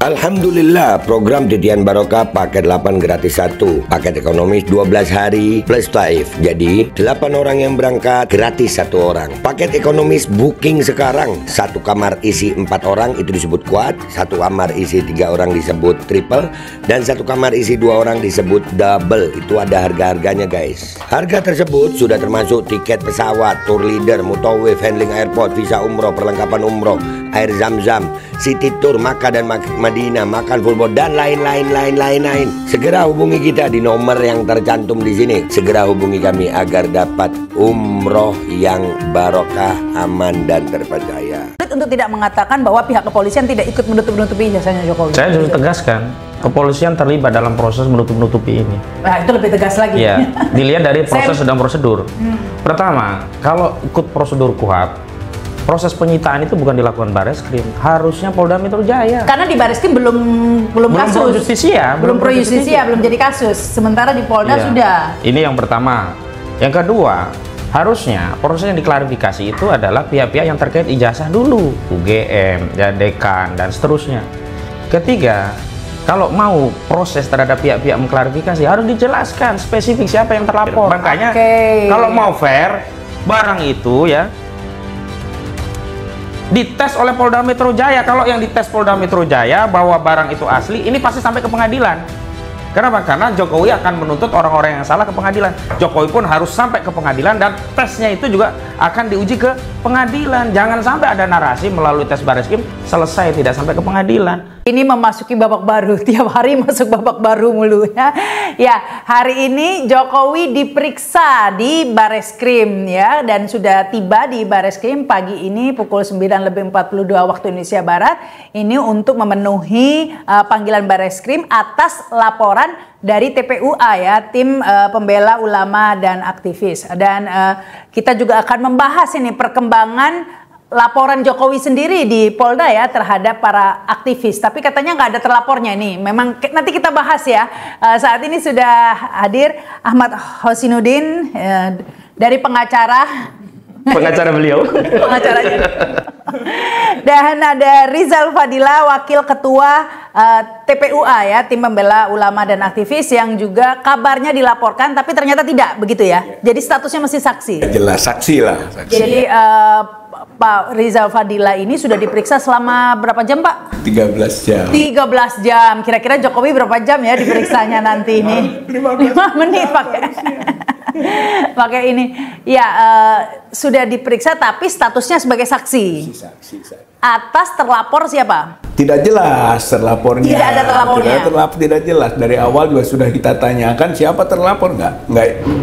Alhamdulillah, program Titian Barokah paket 8 gratis 1, paket ekonomis 12 hari plus taif. Jadi 8 orang yang berangkat gratis 1 orang. Paket ekonomis booking sekarang, 1 kamar isi 4 orang itu disebut quad, 1 kamar isi 3 orang disebut triple, dan 1 kamar isi 2 orang disebut double. Itu ada harga-harganya guys. Harga tersebut sudah termasuk tiket pesawat, tour leader, mutawif, handling airport, visa umroh, perlengkapan umroh, air zam-zam, city tour, Makkah dan Madinah, makan full board, dan lain-lain. Segera hubungi kita di nomor yang tercantum di sini. Segera hubungi kami agar dapat umroh yang barokah, aman dan terpercaya. Untuk tidak mengatakan bahwa pihak kepolisian tidak ikut menutup-nutupi jasanya Jokowi. Saya justru tegaskan, kepolisian terlibat dalam proses menutup-nutupi ini. Nah, itu lebih tegas lagi. Ya, dilihat dari proses dan prosedur. Pertama, kalau ikut prosedur KUHAP, proses penyitaan itu bukan dilakukan Bareskrim, harusnya Polda Metro Jaya. Karena di Bareskrim belum kasus. Pro justisia, belum pro justisia, belum jadi kasus. Sementara di Polda sudah. Ini yang pertama. Yang kedua, harusnya proses yang diklarifikasi itu adalah pihak-pihak yang terkait ijazah dulu, UGM, dekan, dan seterusnya. Ketiga, kalau mau proses terhadap pihak-pihak mengklarifikasi harus dijelaskan spesifik siapa yang terlapor. Makanya kalau mau fair, barang itu ya dites oleh Polda Metro Jaya. Kalau yang dites Polda Metro Jaya bahwa barang itu asli, ini pasti sampai ke pengadilan. Kenapa? Karena Jokowi akan menuntut orang-orang yang salah ke pengadilan. Jokowi pun harus sampai ke pengadilan, dan tesnya itu juga akan diuji ke pengadilan. Jangan sampai ada narasi melalui tes Bareskrim selesai tidak sampai ke pengadilan. Ini memasuki babak baru, tiap hari masuk babak baru mulu ya. Ya, hari ini Jokowi diperiksa di Bareskrim ya, dan sudah tiba di Bareskrim pagi ini pukul 9.42 waktu Indonesia Barat. Ini untuk memenuhi panggilan Bareskrim atas laporan dari TPUA ya, tim pembela ulama dan aktivis. Dan kita juga akan membahas ini perkembangan laporan Jokowi sendiri di Polda ya terhadap para aktivis. Tapi katanya nggak ada terlapornya nih. Memang nanti kita bahas ya. Saat ini sudah hadir Ahmad Hosinuddin dari pengacara beliau. Pengacaranya. Dan ada Rizal Fadila, Wakil Ketua TPUA ya, tim pembela ulama dan aktivis, yang juga kabarnya dilaporkan tapi ternyata tidak begitu ya. Jadi statusnya masih saksi. Jelas saksi lah. Saksi. Jadi Pak Rizal Fadila ini sudah diperiksa selama berapa jam Pak? 13 jam. 13 jam. Kira-kira Jokowi berapa jam ya diperiksanya nanti ini? 5 menit pakai ini. Ya, sudah diperiksa tapi statusnya sebagai saksi. Saksi. Atas terlapor siapa? Tidak jelas terlapornya. Tidak ada terlapornya. Tidak jelas. Dari awal juga sudah kita tanyakan siapa terlapor, nggak.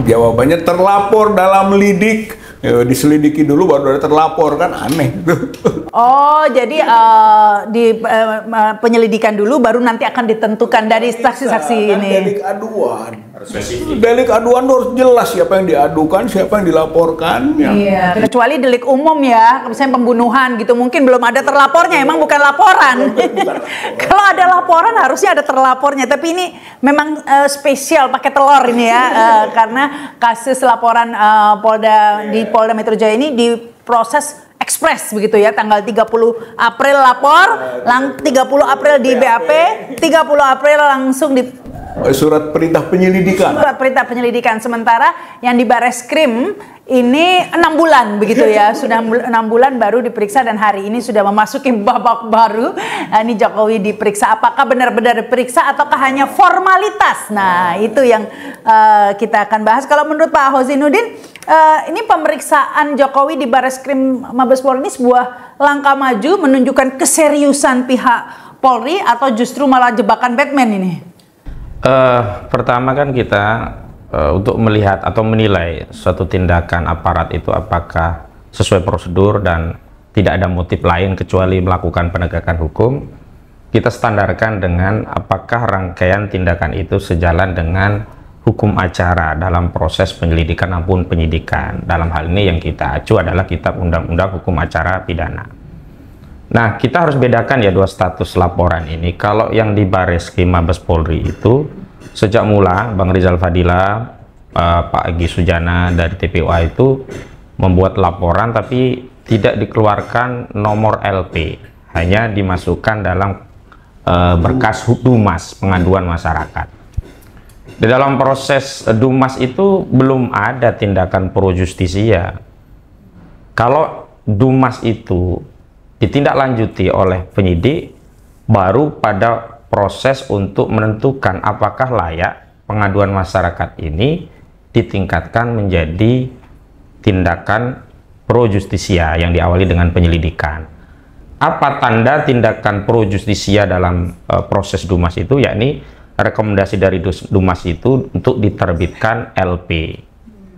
Jawabannya terlapor dalam lidik. Diselidiki dulu baru ada terlapor, kan aneh. Oh, jadi di penyelidikan dulu baru nanti akan ditentukan dari saksi-saksi ini. Delik aduan. Delik aduan harus jelas siapa yang diadukan, siapa yang dilaporkan. Iya, kecuali delik umum ya, misalnya pembunuhan gitu, mungkin belum ada terlapornya, emang bukan laporan. Kalau ada laporan harusnya ada terlapornya, tapi ini memang spesial pakai telur ini ya, karena kasus laporan Polda Metro Jaya ini diproses ekspres begitu ya, tanggal 30 April lapor, 30 April di BAP, 30 April langsung di surat perintah penyelidikan. Surat perintah penyelidikan. Sementara yang di Bareskrim ini 6 bulan begitu ya, sudah 6 bulan baru diperiksa, dan hari ini sudah memasuki babak baru. Ini Jokowi diperiksa, apakah benar-benar diperiksa ataukah hanya formalitas? Nah, itu yang kita akan bahas. Kalau menurut Pak Hosinuddin, ini pemeriksaan Jokowi di Bareskrim Mabes Polri ini sebuah langkah maju menunjukkan keseriusan pihak Polri atau justru malah jebakan Batman ini? Pertama kan kita untuk melihat atau menilai suatu tindakan aparat itu apakah sesuai prosedur dan tidak ada motif lain kecuali melakukan penegakan hukum, kita standarkan dengan apakah rangkaian tindakan itu sejalan dengan hukum acara dalam proses penyelidikan maupun penyidikan. Dalam hal ini yang kita acu adalah Kitab Undang-Undang Hukum Acara Pidana. Nah, kita harus bedakan ya dua status laporan ini. Kalau yang di Bareskrim Mabes Polri itu sejak mula Bang Rizal Fadila, Pak Egy Sujana dari TPUA itu membuat laporan tapi tidak dikeluarkan nomor LP, hanya dimasukkan dalam berkas Dumas, pengaduan masyarakat. Di dalam proses Dumas itu belum ada tindakan pro justisia. Kalau Dumas itu ditindaklanjuti oleh penyidik, baru pada proses untuk menentukan apakah layak pengaduan masyarakat ini ditingkatkan menjadi tindakan pro justisia yang diawali dengan penyelidikan. Apa tanda tindakan pro justisia dalam proses Dumas itu? Yakni rekomendasi dari Dumas itu untuk diterbitkan LP.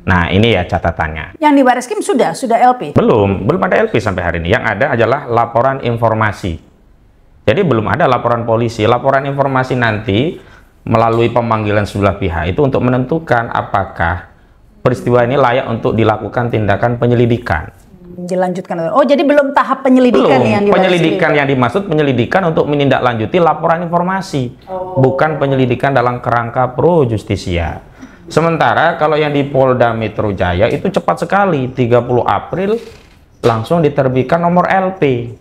Nah, ini ya catatannya. Yang di Bareskrim sudah LP? Belum ada LP sampai hari ini. Yang ada adalah laporan informasi. Jadi belum ada laporan polisi. Laporan informasi nanti melalui pemanggilan sebelah pihak itu untuk menentukan apakah peristiwa ini layak untuk dilakukan tindakan penyelidikan. Dilanjutkan. Oh, jadi belum tahap penyelidikan yang di penyelidikan yang dimaksud penyelidikan untuk menindaklanjuti laporan informasi. Bukan penyelidikan dalam kerangka pro justisia. Sementara kalau yang di Polda Metro Jaya itu cepat sekali, 30 April langsung diterbitkan nomor LP.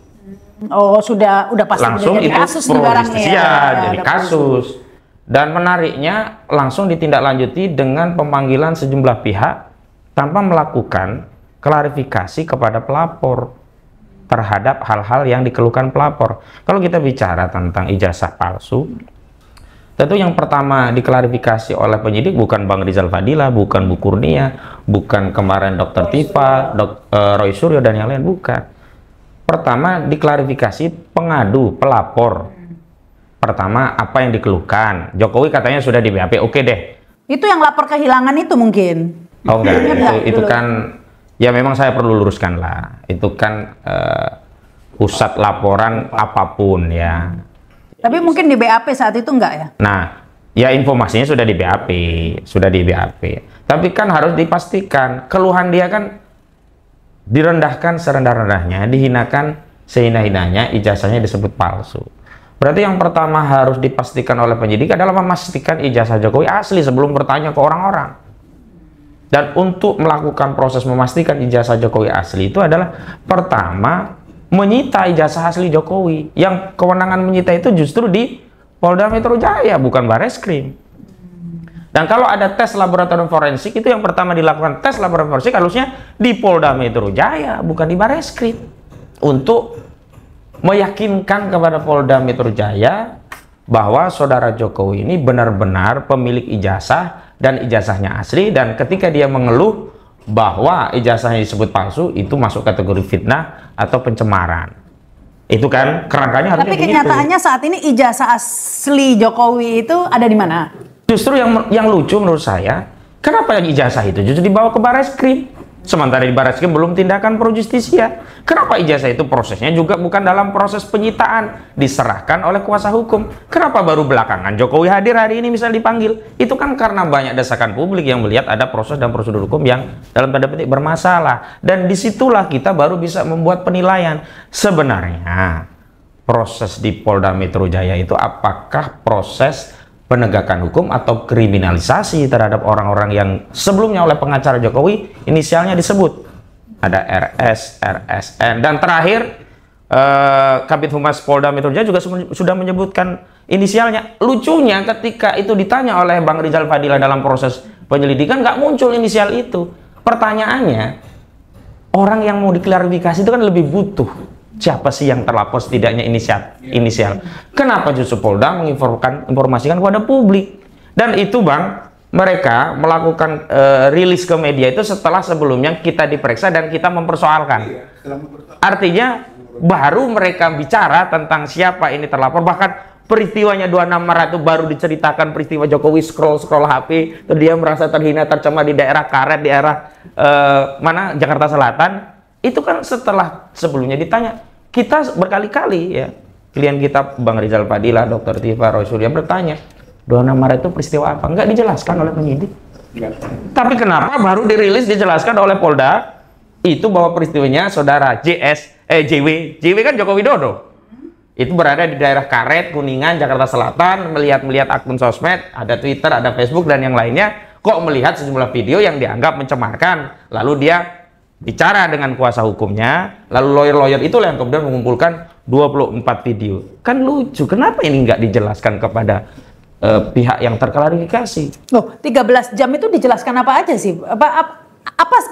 Oh, sudah pasti langsung jadi itu kasus pro barangnya justisia, jadi kasus. Dan menariknya langsung ditindaklanjuti dengan pemanggilan sejumlah pihak tanpa melakukan klarifikasi kepada pelapor terhadap hal-hal yang dikeluhkan pelapor. Kalau kita bicara tentang ijazah palsu, tentu yang pertama diklarifikasi oleh penyidik bukan Bang Rizal Fadila, bukan Bu Kurnia, bukan kemarin Dr. Tifa, Roy Suryo dan yang lain, bukan. Pertama diklarifikasi pengadu, pelapor. Pertama apa yang dikeluhkan. Jokowi katanya sudah di BAP, oke deh. Itu yang lapor kehilangan itu mungkin. Oh enggak, itu kan ya memang saya perlu luruskan lah. Itu kan pusat laporan apapun ya. Tapi mungkin di BAP saat itu enggak ya? Nah, ya informasinya sudah di BAP, sudah di BAP. Tapi kan harus dipastikan keluhan dia kan direndahkan serendah-rendahnya, dihinakan sehina-hinanya, ijazahnya disebut palsu. Berarti yang pertama harus dipastikan oleh penyidik adalah memastikan ijazah Jokowi asli sebelum bertanya ke orang-orang. Dan untuk melakukan proses memastikan ijazah Jokowi asli itu adalah pertama menyita ijazah asli Jokowi. Yang kewenangan menyita itu justru di Polda Metro Jaya, bukan Bareskrim. Dan kalau ada tes laboratorium forensik, itu yang pertama dilakukan tes laboratorium forensik harusnya di Polda Metro Jaya, bukan di Bareskrim. Untuk meyakinkan kepada Polda Metro Jaya bahwa saudara Jokowi ini benar-benar pemilik ijazah dan ijazahnya asli, dan ketika dia mengeluh bahwa ijazahnya disebut palsu, itu masuk kategori fitnah atau pencemaran. Itu kan kerangkanya harusnya. Tapi kenyataannya saat ini ijazah asli Jokowi itu ada di mana? Justru yang lucu menurut saya, kenapa yang ijazah itu justru dibawa ke Bareskrim? Sementara di Bareskrim belum tindakan pro justisia. Kenapa ijazah itu prosesnya juga bukan dalam proses penyitaan, diserahkan oleh kuasa hukum? Kenapa baru belakangan Jokowi hadir hari ini misalnya dipanggil? Itu kan karena banyak desakan publik yang melihat ada proses dan prosedur hukum yang dalam tanda petik bermasalah. Dan disitulah kita baru bisa membuat penilaian. Sebenarnya proses di Polda Metro Jaya itu apakah proses penegakan hukum atau kriminalisasi terhadap orang-orang yang sebelumnya oleh pengacara Jokowi inisialnya disebut ada RS, RSN, dan terakhir Kabid Humas Polda Metro Jaya juga sudah menyebutkan inisialnya. Lucunya ketika itu ditanya oleh Bang Rizal Fadila dalam proses penyelidikan nggak muncul inisial itu. Pertanyaannya, orang yang mau diklarifikasi itu kan lebih butuh siapa sih yang terlapor setidaknya inisial. Kenapa justru Polda menginformasikan kepada publik? Dan itu Bang, mereka melakukan rilis ke media itu setelah sebelumnya kita diperiksa dan kita mempersoalkan. Artinya baru mereka bicara tentang siapa ini terlapor. Bahkan peristiwanya 26 Maret itu baru diceritakan peristiwa Jokowi scroll HP, terus dia merasa terhina tercemar di daerah Karet, di daerah Jakarta Selatan. Itu kan setelah sebelumnya ditanya. Kita berkali-kali ya, klien kita Bang Rizal Fadila, Dr. Tifa, Roy Suryo bertanya, 26 Maret itu peristiwa apa? Enggak dijelaskan oleh penyidik. Tapi kenapa baru dirilis dijelaskan oleh Polda itu bahwa peristiwanya saudara JW kan Joko Widodo. Itu berada di daerah Karet, Kuningan, Jakarta Selatan, melihat akun sosmed, ada Twitter, ada Facebook dan yang lainnya, kok melihat sejumlah video yang dianggap mencemarkan. Lalu dia bicara dengan kuasa hukumnya, lalu lawyer-lawyer itulah yang kemudian mengumpulkan 24 video. Kan lucu, kenapa ini nggak dijelaskan kepada pihak yang terklarifikasi? Loh, 13 jam itu dijelaskan apa aja sih? Apa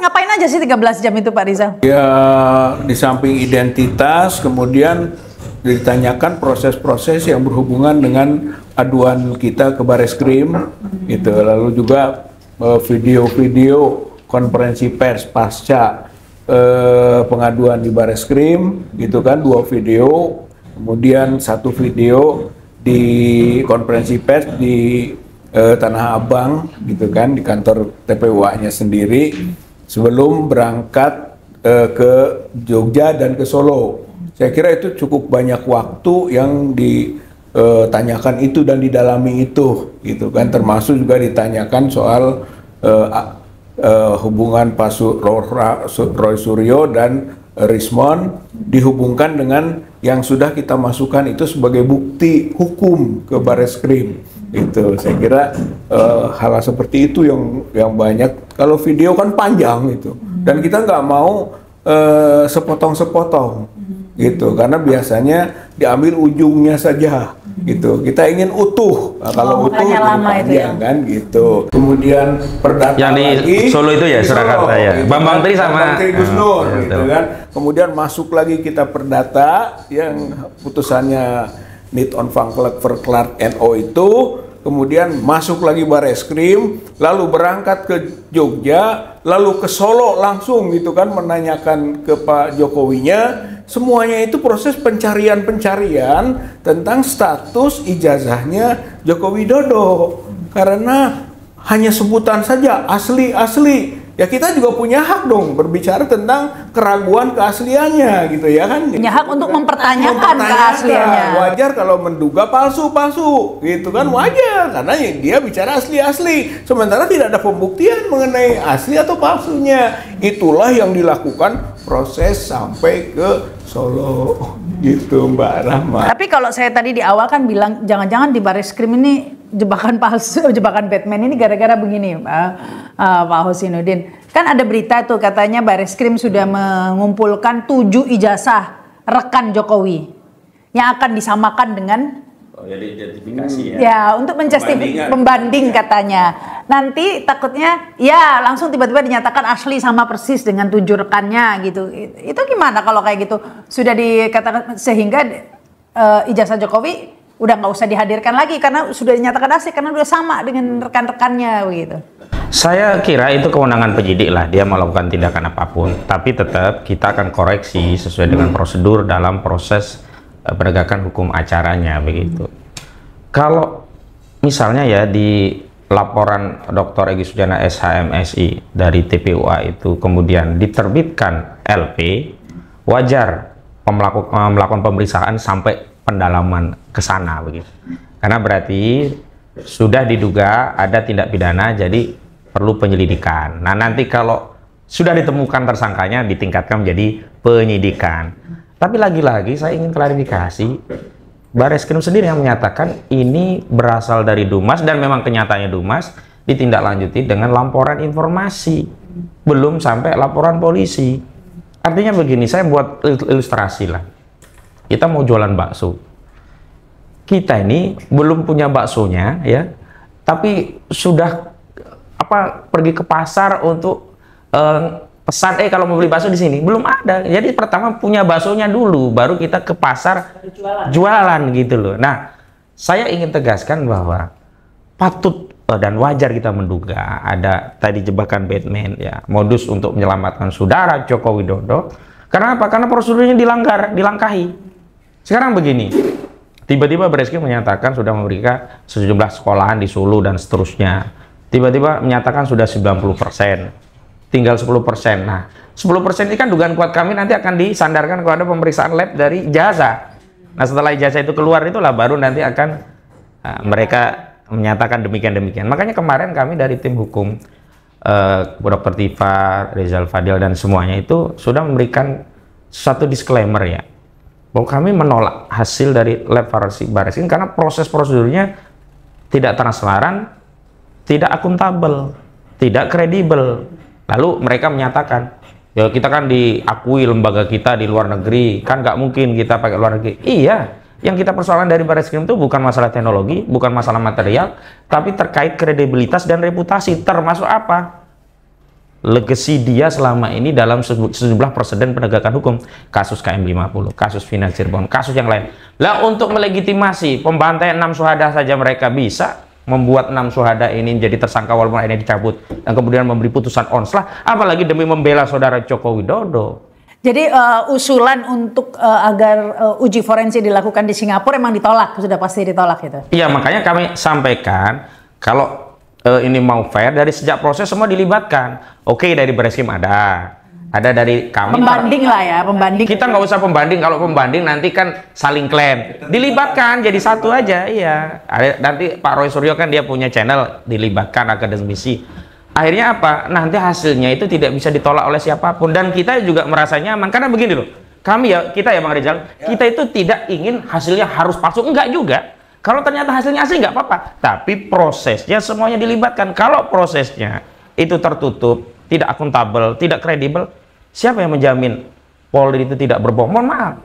ngapain aja sih 13 jam itu Pak Rizal? Ya, di samping identitas, kemudian ditanyakan proses-proses yang berhubungan dengan aduan kita ke Bareskrim, gitu. Lalu juga video-video konferensi pers pasca pengaduan di Bareskrim, gitu kan, 2 video, kemudian 1 video di konferensi pers di Tanah Abang, gitu kan, di kantor TPUA-nya sendiri sebelum berangkat ke Jogja dan ke Solo. Saya kira itu cukup banyak waktu yang ditanyakan itu dan didalami itu, gitu kan, termasuk juga ditanyakan soal hubungan Pak Roy Suryo dan Rismond dihubungkan dengan yang sudah kita masukkan itu sebagai bukti hukum ke Bareskrim. Itu saya kira hal seperti itu yang banyak. Kalau video kan panjang itu, dan kita nggak mau sepotong-sepotong gitu, karena biasanya diambil ujungnya saja gitu. Kita ingin utuh. Nah, kalau utuh lama itu ya kan gitu. Kemudian perdata yang di lagi Solo itu ya, Surakarta ya. Gitu, Bambang Tri sama Bambang Tri Gus Nur, ya, gitu kan. Kemudian masuk lagi kita perdata yang putusannya Nit on Van Clark NO itu. Kemudian masuk lagi Bareskrim, lalu berangkat ke Jogja, lalu ke Solo langsung gitu kan, menanyakan ke Pak Jokowinya. Semuanya itu proses pencarian tentang status ijazahnya Joko Widodo. Karena hanya sebutan saja asli. Ya kita juga punya hak dong berbicara tentang keraguan keasliannya gitu ya kan. Punya hak untuk mempertanyakan keasliannya. Wajar kalau menduga palsu gitu kan, wajar karena dia bicara asli. Sementara tidak ada pembuktian mengenai asli atau palsunya. Itulah yang dilakukan proses sampai ke Solo gitu Mbak Rahma. Tapi kalau saya tadi di awal kan bilang jangan-jangan di Bareskrim ini jebakan palsu, jebakan Batman ini gara-gara begini, Pak Husainuddin. Kan ada berita tuh katanya Bareskrim sudah mengumpulkan 7 ijazah rekan Jokowi yang akan disamakan dengan identifikasi ya untuk pembanding katanya. Nanti takutnya ya langsung tiba-tiba dinyatakan asli sama persis dengan 7 rekannya gitu. Itu gimana kalau kayak gitu? Sudah dikatakan sehingga ijazah Jokowi udah nggak usah dihadirkan lagi karena sudah dinyatakan asli karena udah sama dengan rekan-rekannya begitu. Saya kira itu kewenangan penyidik lah, dia melakukan tindakan apapun, tapi tetap kita akan koreksi sesuai dengan prosedur dalam proses penegakan hukum acaranya begitu. Kalau misalnya ya di laporan Dr. Egy Sujana SHMSI dari TPUA itu kemudian diterbitkan LP, wajar melakukan pemeriksaan sampai pendalaman ke sana begitu. Karena berarti sudah diduga ada tindak pidana, jadi perlu penyelidikan. Nah, nanti kalau sudah ditemukan tersangkanya ditingkatkan menjadi penyidikan. Tapi lagi-lagi saya ingin klarifikasi, Bareskrim sendiri yang menyatakan ini berasal dari Dumas dan memang kenyataannya Dumas ditindaklanjuti dengan laporan informasi, belum sampai laporan polisi. Artinya begini, saya buat ilustrasi lah. Kita mau jualan bakso. Kita ini belum punya baksonya ya, tapi sudah pergi ke pasar untuk pesan kalau mau beli bakso di sini belum ada. Jadi pertama punya baksonya dulu, baru kita ke pasar jualan gitu loh. Nah, saya ingin tegaskan bahwa patut dan wajar kita menduga ada tadi jebakan Batman ya, modus untuk menyelamatkan saudara Joko Widodo. Karena apa? Karena prosedurnya dilangkahi. Sekarang begini, tiba-tiba Bareskrim menyatakan sudah memberikan sejumlah sekolahan di Solo dan seterusnya. Tiba-tiba menyatakan sudah 90%, tinggal 10%. Nah, 10% ini kan dugaan kuat kami nanti akan disandarkan kepada pemeriksaan lab dari ijazah. Nah, setelah ijazah itu keluar itulah baru nanti akan mereka menyatakan demikian-demikian. Makanya kemarin kami dari tim hukum Dr. Tifa, Rizal Fadil dan semuanya itu sudah memberikan suatu disclaimer ya, bahwa kami menolak hasil dari lab forensik Bareskrim karena proses prosedurnya tidak transparan, tidak akuntabel, tidak kredibel. Lalu mereka menyatakan Ya kita kan diakui lembaga kita di luar negeri, kan nggak mungkin kita pakai luar negeri. Iya, yang kita persoalan dari Bareskrim itu bukan masalah teknologi, bukan masalah material, tapi terkait kredibilitas dan reputasi, termasuk apa? Legasi dia selama ini dalam sejumlah presiden penegakan hukum, kasus KM50, kasus Vina Cirebon, kasus yang lain. Lah untuk melegitimasi pembantaian 6 syuhada saja mereka bisa membuat 6 syuhada ini menjadi tersangka walaupun akhirnya dicabut dan kemudian memberi putusan onslah, apalagi demi membela saudara Joko Widodo. Jadi usulan untuk agar uji forensik dilakukan di Singapura emang ditolak, sudah pasti ditolak gitu. Iya, makanya kami sampaikan kalau ini mau fair, dari sejak proses semua dilibatkan. Oke, dari Bareskrim ada dari kami. Pembanding lah ya, pembanding. Kita nggak usah pembanding, kalau pembanding nanti kan saling klaim. Dilibatkan jadi satu aja, iya. Nanti Pak Roy Suryo kan dia punya channel, dilibatkan akademisi. Akhirnya apa? Nanti hasilnya itu tidak bisa ditolak oleh siapapun, dan kita juga merasa nyaman karena begini loh. Kita ya Bang Rizal, kita itu tidak ingin hasilnya harus palsu, enggak juga. Kalau ternyata hasilnya asli nggak apa-apa, tapi prosesnya semuanya dilibatkan. Kalau prosesnya itu tertutup, tidak akuntabel, tidak kredibel, siapa yang menjamin Polri itu tidak berbohong? Mohon maaf,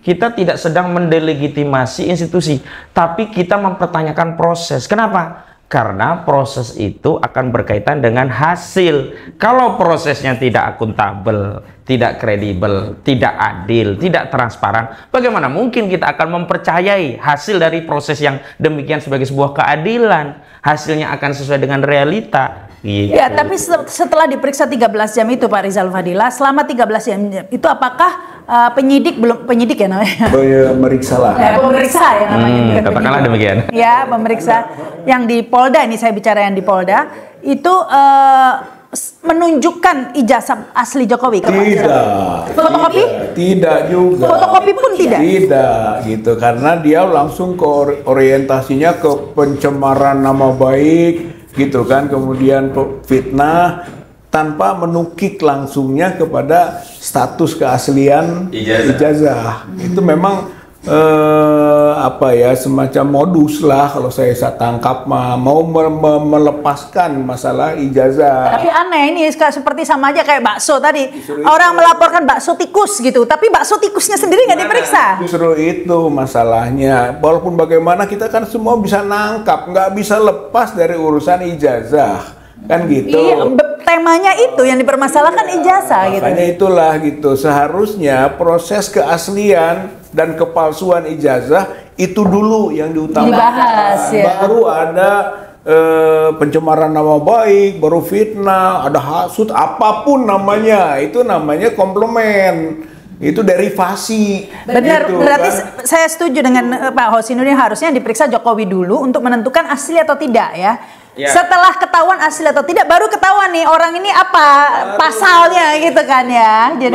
kita tidak sedang mendelegitimasi institusi, tapi kita mempertanyakan proses. Kenapa? Karena proses itu akan berkaitan dengan hasil. Kalau prosesnya tidak akuntabel, tidak kredibel, tidak adil, tidak transparan, bagaimana mungkin kita akan mempercayai hasil dari proses yang demikian sebagai sebuah keadilan? Hasilnya akan sesuai dengan realita. Gitu. Ya, tapi setelah diperiksa 13 jam itu Pak Rizal Fadila, selama 13 jam itu apakah penyidik ya namanya? Meriksa lah. Ya, pemeriksa ya namanya. Katakanlah demikian. Ya, pemeriksa yang di Polda, ini saya bicara yang di Polda, itu menunjukkan ijazah asli Jokowi ke Pak Rizal? Fotokopi? Tidak juga. Fotokopi pun tidak? Tidak, gitu. Karena dia langsung ke orientasinya ke pencemaran nama baik, gitu kan. Kemudian fitnah, tanpa menukik langsungnya kepada status keaslian ijazah. Itu memang semacam modus lah kalau saya tangkap, mau melepaskan masalah ijazah. Tapi aneh ini seperti sama aja kayak bakso tadi. Orang melaporkan bakso tikus gitu, tapi bakso tikusnya sendiri nggak diperiksa. Justru itu masalahnya. Walaupun bagaimana kita kan semua bisa nangkap, nggak bisa lepas dari urusan ijazah, kan gitu. Iya, temanya itu yang dipermasalahkan ijazah gitu. Makanya itulah gitu. Seharusnya proses keaslian dan kepalsuan ijazah itu dulu yang diutamakan. Dibahas, ya. Baru ada pencemaran nama baik, baru fitnah, ada hasut, apapun namanya, itu namanya komplement. Itu derivasi. Benar, gitu, berarti kan? saya setuju dengan Pak Hosinuddin, harusnya diperiksa Jokowi dulu untuk menentukan asli atau tidak ya. Ya. Setelah ketahuan asli atau tidak, baru ketahuan nih orang ini apa pasalnya gitu kan ya. Jadi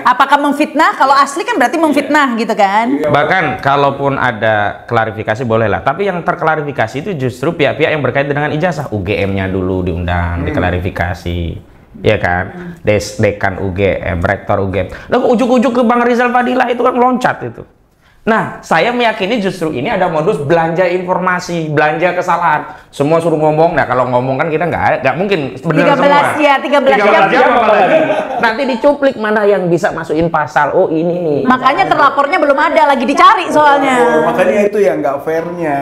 apakah memfitnah? Kalau asli kan berarti memfitnah gitu kan. Bahkan kalaupun ada klarifikasi bolehlah. Tapi yang terklarifikasi itu justru pihak-pihak yang berkaitan dengan ijazah. UGM-nya dulu diundang, diklarifikasi. Ya kan? Dekan UGM, rektor UGM. Lalu ujuk-ujuk ke Bang Rizal Fadilah itu kan loncat itu. Nah, saya meyakini justru ini ada modus belanja informasi, belanja kesalahan. Semua suruh ngomong. Nah, kalau ngomong kan kita nggak mungkin benar semua. 13 jam apalagi. Nanti dicuplik mana yang bisa masukin pasal. Oh, ini nih. Makanya terlapornya belum ada, lagi dicari soalnya. Makanya itu yang nggak fairnya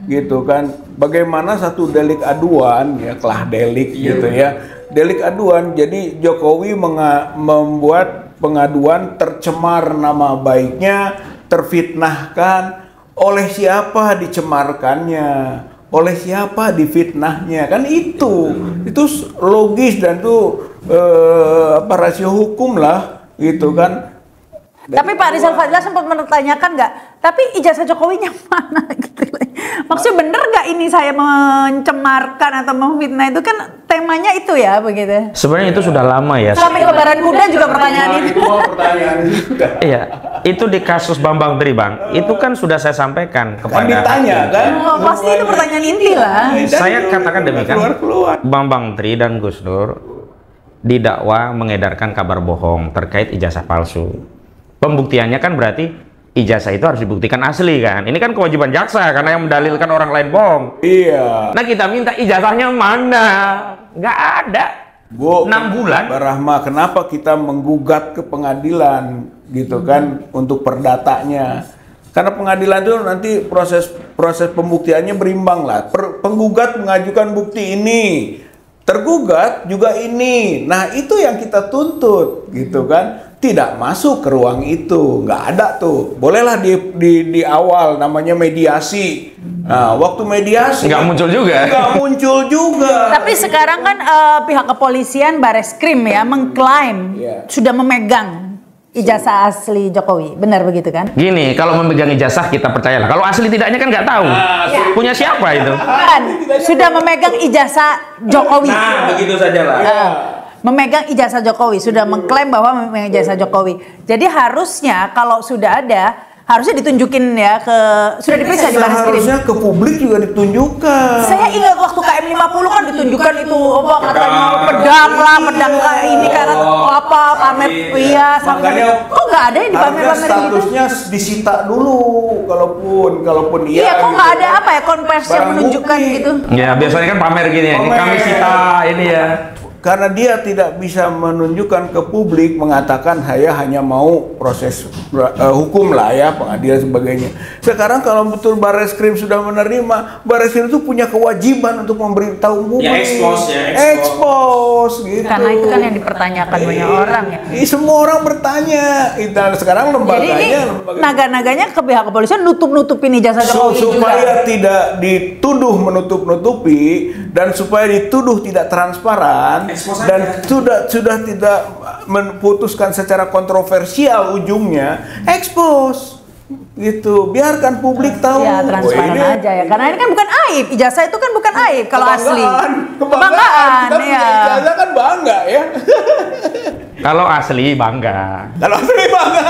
gitu kan. Bagaimana satu delik aduan ya, kelah delik gitu ya. Delik aduan, jadi Jokowi membuat pengaduan tercemar nama baiknya, terfitnahkan. Oleh siapa dicemarkannya, oleh siapa difitnahnya, kan itu logis dan itu rasio hukum lah gitu kan. Tapi Pak Rizal Fadila sempat mempertanyakan nggak, tapi ijazah Jokowinya mana gitu. Maksudnya bener nggak ini saya mencemarkan atau memfitnah, itu kan temanya itu ya begitu. Sebenarnya itu sudah lama ya. Sampai lebaran kuda juga pertanyaan itu. Iya, itu di kasus Bambang Tri Bang, itu kan sudah saya sampaikan kepada. Kan ditanya kan? Oh, pasti itu pertanyaan inti lah. Saya katakan demikian. Bambang Tri dan Gus Dur didakwa mengedarkan kabar bohong terkait ijazah palsu. Pembuktiannya kan berarti ijazah itu harus dibuktikan asli kan. Ini kan kewajiban jaksa karena yang mendalilkan orang lain bohong. Iya. Nah kita minta ijazahnya mana? Nggak ada. Bu, 6 bulan. Mbak Rahma, kenapa kita menggugat ke pengadilan gitu kan untuk perdatanya? Karena pengadilan itu nanti proses pembuktiannya berimbang lah. Penggugat mengajukan bukti ini, tergugat juga ini. Nah, itu yang kita tuntut gitu kan. Tidak masuk ke ruang itu, nggak ada tuh. Bolehlah di awal namanya mediasi. Nah, waktu mediasi Nggak muncul juga. Nggak muncul juga. Tapi sekarang kan pihak kepolisian Bareskrim ya mengklaim sudah memegang ijazah asli Jokowi, benar begitu kan? Gini, kalau memegang ijazah kita percayalah. Kalau asli tidaknya kan nggak tahu. Punya siapa itu? Kan sudah memegang ijazah Jokowi. Nah, begitu sajalah. Memegang ijazah Jokowi, sudah mengklaim bahwa memegang ijazah Jokowi. Jadi harusnya kalau sudah ada, harusnya ditunjukin ya ke, sudah diperiksa di Bareskrim. Harusnya ke publik juga ditunjukkan. Saya ingat waktu KM 50 kan ditunjukkan itu apa katanya pedang lah, pedang ini karena apa pamer iya sampai kok nggak ada yang dipamer-pamer gitu. Statusnya disita dulu kalaupun Iya, kok nggak ada apa ya konversi yang menunjukkan gitu. Ya, biasanya kan pamer gini ya. Ini kami sita ini ya. Karena dia tidak bisa menunjukkan ke publik, mengatakan saya hanya mau proses hukum lah ya, pengadilan sebagainya. Sekarang kalau betul Bareskrim sudah menerima, Bareskrim itu punya kewajiban untuk memberitahu publik. Expose gitu. Karena itu kan yang dipertanyakan banyak orang ya. Semua orang bertanya. Sekarang lembaganya, Jadi ini naga-naganya ke pihak kepolisian nutup-nutupin ijazah Jokowi supaya juga. tidak dituduh menutup-nutupi dan supaya dituduh tidak transparan dan sudah tidak memutuskan secara kontroversial ujungnya, expose gitu, biarkan publik tahu. Ya transparan aja ya, karena ini kan bukan aib, ijazah itu kan bukan aib kalau asli. Kebanggaan, kita punya ijazah kan bangga ya. Kalau asli bangga. Kalau asli bangga.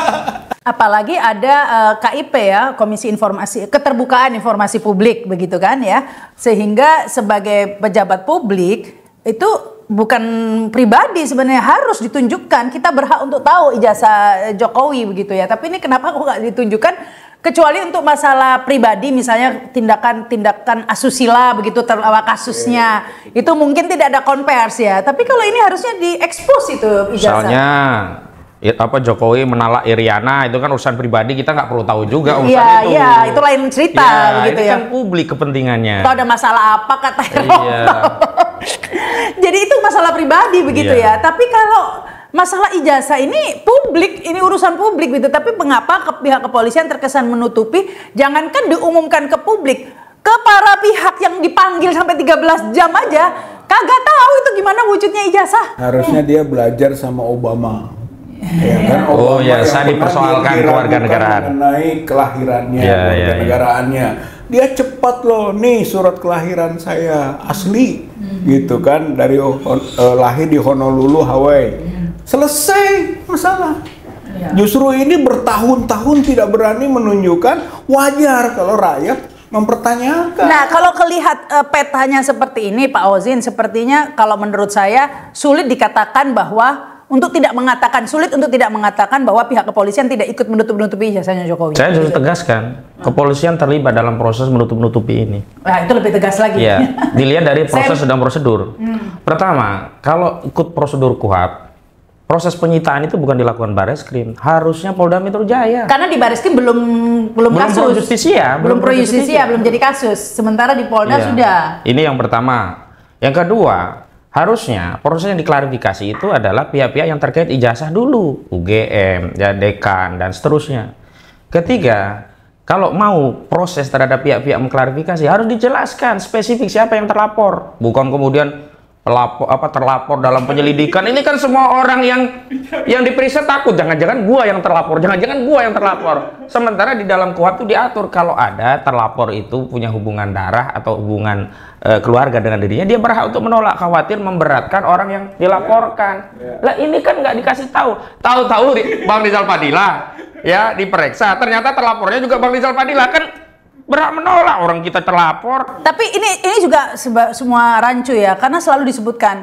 Apalagi ada KIP ya, Komisi Informasi Keterbukaan Informasi Publik begitu kan ya, sehingga sebagai pejabat publik itu bukan pribadi sebenarnya harus ditunjukkan, kita berhak untuk tahu ijazah Jokowi begitu ya. Tapi ini kenapa kok nggak ditunjukkan kecuali untuk masalah pribadi, misalnya tindakan asusila begitu terbawa kasusnya, itu mungkin tidak ada konversi ya. Tapi kalau ini harusnya diekspos itu ijazah. Misalnya Jokowi menalak Iriana, itu kan urusan pribadi, kita nggak perlu tahu juga urusan itu. Iya, itu lain cerita begitu ini ya. Kan publik kepentingannya. Atau ada masalah apa kata Iya. Jadi itu masalah pribadi begitu ya. Tapi kalau masalah ijazah ini publik, ini urusan publik gitu. Tapi mengapa pihak kepolisian terkesan menutupi? Jangankan diumumkan ke publik, ke para pihak yang dipanggil sampai 13 jam aja kagak tahu itu gimana wujudnya ijazah. Harusnya dia belajar sama Obama. Ya kan? Oh Obama ya, yang saya pernah dipersoalkan kewarganegaraan mengenai kelahirannya, kewarganegaraannya. Dia cepat loh, nih surat kelahiran saya asli, gitu kan, dari lahir di Honolulu, Hawaii. Selesai masalah. Justru ini bertahun-tahun tidak berani menunjukkan, wajar kalau rakyat mempertanyakan. Nah, kalau kelihat petanya seperti ini, Pak Ozin, sepertinya kalau menurut saya sulit dikatakan bahwa sulit untuk tidak mengatakan bahwa pihak kepolisian tidak ikut menutup-nutupi ijazahnya Jokowi. Saya harus tegaskan, kepolisian terlibat dalam proses menutup-nutupi ini. Nah, itu lebih tegas lagi. Ya, dilihat dari proses dan prosedur. Pertama, kalau ikut prosedur KUHAP, proses penyitaan itu bukan dilakukan Bareskrim, harusnya Polda Metro Jaya. Karena di Bareskrim belum kasus. Belum pro justisia, belum jadi kasus. Sementara di Polda sudah. Ini yang pertama. Yang kedua, harusnya proses yang diklarifikasi itu adalah pihak-pihak yang terkait ijazah dulu, UGM, ya, dekan, dan seterusnya. Ketiga, kalau mau proses terhadap pihak-pihak mengklarifikasi harus dijelaskan spesifik siapa yang terlapor, bukan kemudian terlapor dalam penyelidikan. Ini kan semua orang yang diperiksa takut, jangan-jangan gua yang terlapor, sementara di dalam KUHAP itu diatur kalau ada terlapor itu punya hubungan darah atau hubungan keluarga dengan dirinya, dia berhak untuk menolak, khawatir memberatkan orang yang dilaporkan. Lah ini kan nggak dikasih tahu Bang Rizal Fadila ya diperiksa, ternyata terlapornya juga Bang Rizal Fadila, kan berhak menolak orang kita terlapor. Tapi ini juga semua rancu ya, karena selalu disebutkan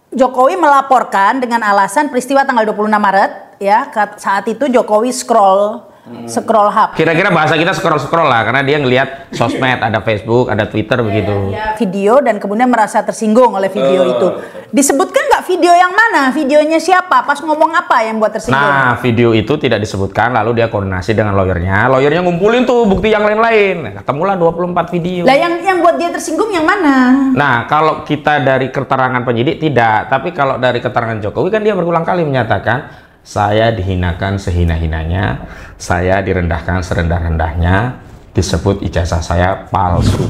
Jokowi melaporkan dengan alasan peristiwa tanggal 26 Maret ya, saat itu Jokowi scroll scroll HP. Kira-kira bahasa kita scroll lah, karena dia ngelihat sosmed, ada Facebook, ada Twitter begitu. Video dan kemudian merasa tersinggung oleh video itu. Disebutkan nggak video yang mana? Videonya siapa? Pas ngomong apa yang buat tersinggung? Nah, video itu tidak disebutkan, lalu dia koordinasi dengan lawyernya. Lawyernya ngumpulin tuh bukti yang lain-lain. Nah, ketemulah 24 video. Lah yang buat dia tersinggung yang mana? Nah, kalau kita dari keterangan penyidik tidak, tapi kalau dari keterangan Jokowi kan dia berulang kali menyatakan saya dihinakan sehina-hinanya, saya direndahkan serendah-rendahnya, disebut ijazah saya palsu.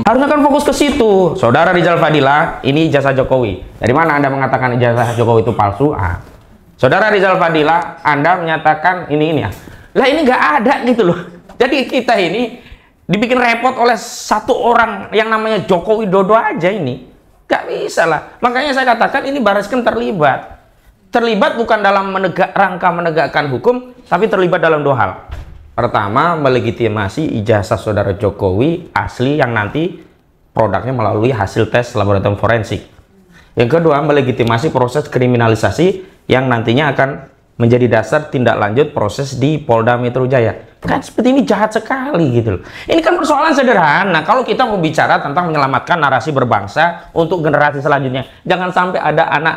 Harusnya kan fokus ke situ. Saudara Rizal Fadila, ini ijazah Jokowi. Dari mana Anda mengatakan ijazah Jokowi itu palsu? Saudara Rizal Fadila, Anda menyatakan ini ya. Lah ini nggak ada gitu loh. Jadi kita ini dibikin repot oleh satu orang yang namanya Joko Widodo aja ini. Nggak bisa lah. Makanya saya katakan ini Barreskrim terlibat. Terlibat bukan dalam rangka menegakkan hukum, tapi terlibat dalam dua hal. Pertama, melegitimasi ijazah saudara Jokowi asli yang nanti produknya melalui hasil tes laboratorium forensik. Yang kedua, melegitimasi proses kriminalisasi yang nantinya akan menjadi dasar tindak lanjut proses di Polda Metro Jaya. Kan seperti ini jahat sekali gitu loh. Ini kan persoalan sederhana. Kalau kita mau bicara tentang menyelamatkan narasi berbangsa untuk generasi selanjutnya, jangan sampai ada anak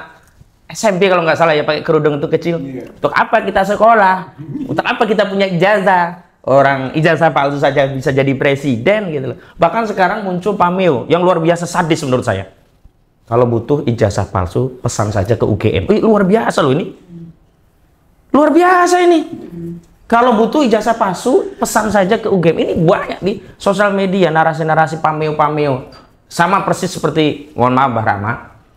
SMP kalau nggak salah ya pakai kerudung itu kecil. Untuk apa kita sekolah? Untuk apa kita punya ijazah? Orang ijazah palsu saja bisa jadi presiden gitu loh. Bahkan sekarang muncul pameo yang luar biasa sadis menurut saya. Kalau butuh ijazah palsu, pesan saja ke UGM. Luar biasa loh ini. Luar biasa ini. Kalau butuh ijazah palsu, pesan saja ke UGM. Ini banyak di sosial media narasi-narasi pameo-pameo. Sama persis seperti, mohon maaf Mbah Rama,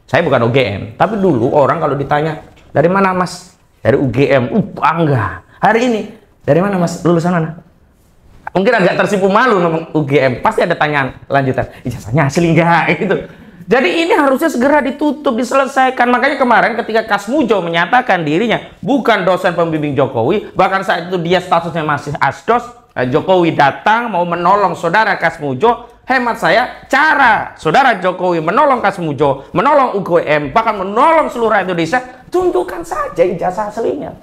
saya bukan UGM, tapi dulu orang kalau ditanya, dari mana Mas? Dari UGM, bangga. Hari ini, dari mana Mas? Lulusan mana? Mungkin agak tersipu malu ngomong UGM, pasti ada tanyaan lanjutan, ijazahnya asli enggak? Gitu. Jadi ini harusnya segera ditutup, diselesaikan. Makanya kemarin ketika Kasmujo menyatakan dirinya bukan dosen pembimbing Jokowi, bahkan saat itu dia statusnya masih asdos, Jokowi datang mau menolong saudara Kasmujo. Hemat saya, cara saudara Jokowi menolong Kasmujo, menolong UGM, bahkan menolong seluruh Indonesia, tunjukkan saja ijazah aslinya.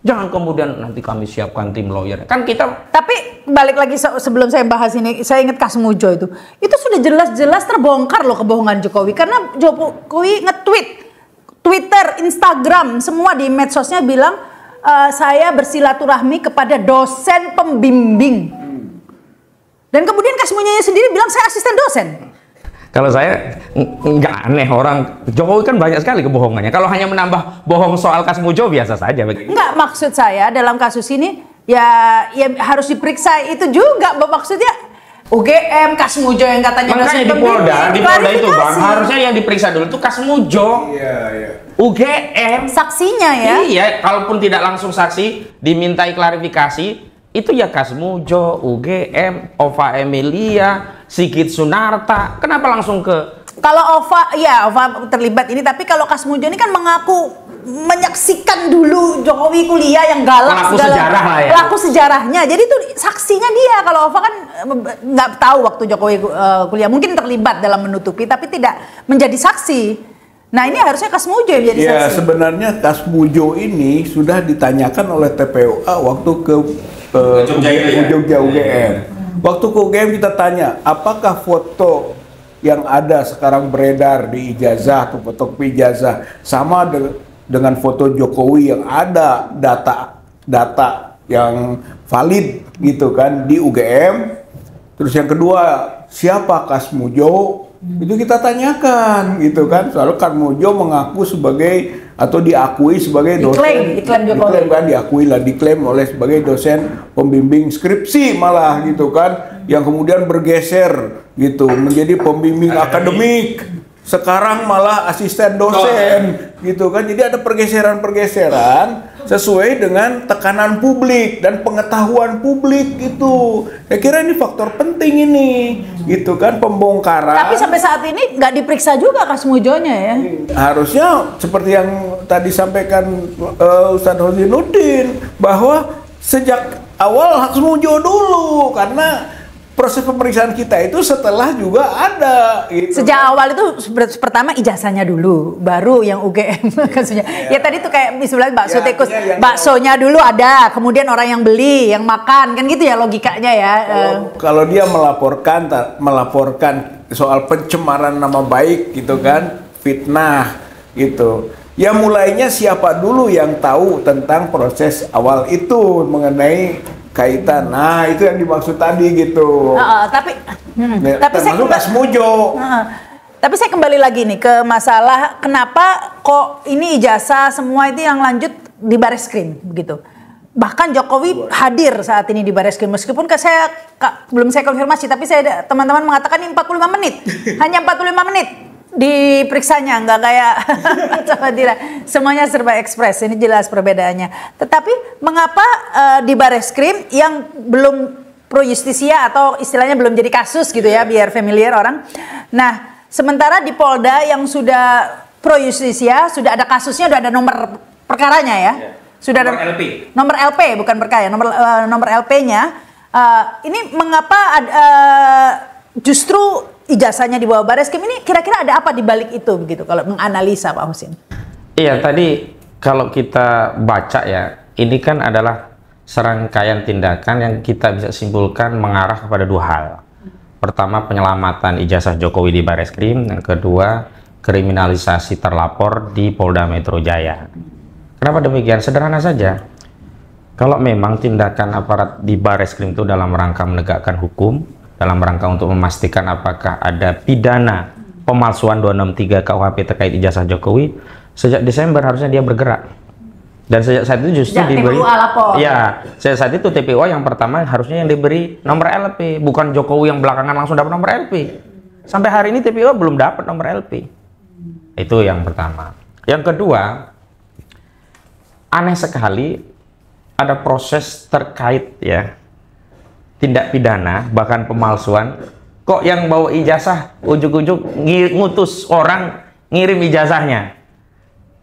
Jangan kemudian nanti kami siapkan tim lawyer. Kan kita. Tapi balik lagi sebelum saya bahas ini, saya ingat Kasmujo itu sudah jelas-jelas terbongkar loh kebohongan Jokowi. Karena Jokowi nge-tweet, Twitter, Instagram, semua di medsosnya bilang saya bersilaturahmi kepada dosen pembimbing. Dan kemudian Kasmujo sendiri bilang saya asisten dosen. Kalau saya nggak aneh, orang Jokowi kan banyak sekali kebohongannya. Kalau hanya menambah bohong soal Kasmujo biasa saja. Enggak, maksud saya dalam kasus ini ya harus diperiksa itu juga. Maksudnya UGM, Kasmujo yang katanya makanya di Polda itu Bang, harusnya yang diperiksa dulu itu Kasmujo. Iya. UGM saksinya ya. Iya, kalaupun tidak langsung saksi dimintai klarifikasi. Itu ya Kasmujo, UGM, Ova Emilia, Sigit Sunarta. Kenapa langsung ke? Kalau Ova terlibat ini, tapi kalau Kasmujo ini kan mengaku menyaksikan dulu Jokowi kuliah yang galak, sejarah lah ya. Pelaku sejarahnya. Jadi itu saksinya dia. Kalau Ova kan nggak tahu waktu Jokowi kuliah, mungkin terlibat dalam menutupi, tapi tidak menjadi saksi. Nah ini harusnya Kasmujo yang jadi saksi. Ya sebenarnya Kasmujo ini sudah ditanyakan oleh TPUA waktu ke Jogja UGM. Waktu ke UGM kita tanya, apakah foto yang ada sekarang beredar di ijazah atau fotokopi ijazah sama dengan foto Jokowi yang ada data yang valid gitu kan di UGM. Terus yang kedua, siapa Kasmujo? Itu kita tanyakan gitu kan. Soalnya Kasmujo mengaku sebagai atau diakui sebagai dosen, diklaim oleh sebagai dosen pembimbing skripsi malah gitu kan, yang kemudian bergeser gitu menjadi pembimbing akademik, sekarang malah asisten dosen gitu kan. Jadi ada pergeseran sesuai dengan tekanan publik dan pengetahuan publik gitu. Saya kira ini faktor penting ini gitu kan, pembongkaran. Tapi sampai saat ini nggak diperiksa juga Kasmujonya ya. Harusnya seperti yang tadi sampaikan Ustadz Hozainuddin, bahwa sejak awal Kasmujo dulu, karena proses pemeriksaan kita itu setelah juga ada gitu. Sejak awal itu pertama ijazahnya dulu, baru yang UGM kasusnya. Ya tadi tuh kayak misalnya bakso tikus, baksonya dulu ada, kemudian orang yang beli, yang makan, kan gitu ya logikanya ya. Kalau dia melaporkan soal pencemaran nama baik gitu kan, fitnah gitu. Ya mulainya siapa dulu yang tahu tentang proses awal itu mengenai kaitan, nah itu yang dimaksud tadi gitu. Tapi tapi saya kembali lagi nih ke masalah kenapa kok ini ijazah semua itu yang lanjut di Bareskrim begitu. Bahkan Jokowi hadir saat ini di Bareskrim meskipun belum saya konfirmasi, tapi teman-teman mengatakan ini 45 menit, hanya 45 menit diperiksanya, nggak kayak semuanya serba ekspres. Ini jelas perbedaannya. Tetapi mengapa di Bareskrim yang belum pro justisia atau istilahnya belum jadi kasus gitu ya, biar familiar orang. Nah, sementara di Polda yang sudah pro justisia, sudah ada kasusnya, sudah ada nomor perkaranya ya. Sudah nomor ada LP. Nomor LP bukan perkara, nomor LP-nya. Ini mengapa justru ijazahnya di bawah Bareskrim ini, kira-kira ada apa di balik itu begitu kalau menganalisa Pak Husin? Iya, tadi kalau kita baca ya, ini kan adalah serangkaian tindakan yang kita bisa simpulkan mengarah kepada dua hal. Pertama, penyelamatan ijazah Jokowi di Bareskrim, yang kedua, kriminalisasi terlapor di Polda Metro Jaya. Kenapa demikian? Sederhana saja. Kalau memang tindakan aparat di Bareskrim itu dalam rangka menegakkan hukum, dalam rangka untuk memastikan apakah ada pidana pemalsuan 263 KUHP terkait ijazah Jokowi, sejak Desember harusnya dia bergerak. Dan sejak saat itu justru diberi, ya, sejak saat itu TPO yang pertama harusnya yang diberi nomor LP, bukan Jokowi yang belakangan langsung dapat nomor LP. Sampai hari ini TPO belum dapat nomor LP. Itu yang pertama. Yang kedua, aneh sekali ada proses terkait ya tindak pidana, bahkan pemalsuan, kok yang bawa ijazah ujuk-ujuk ngutus orang ngirim ijazahnya.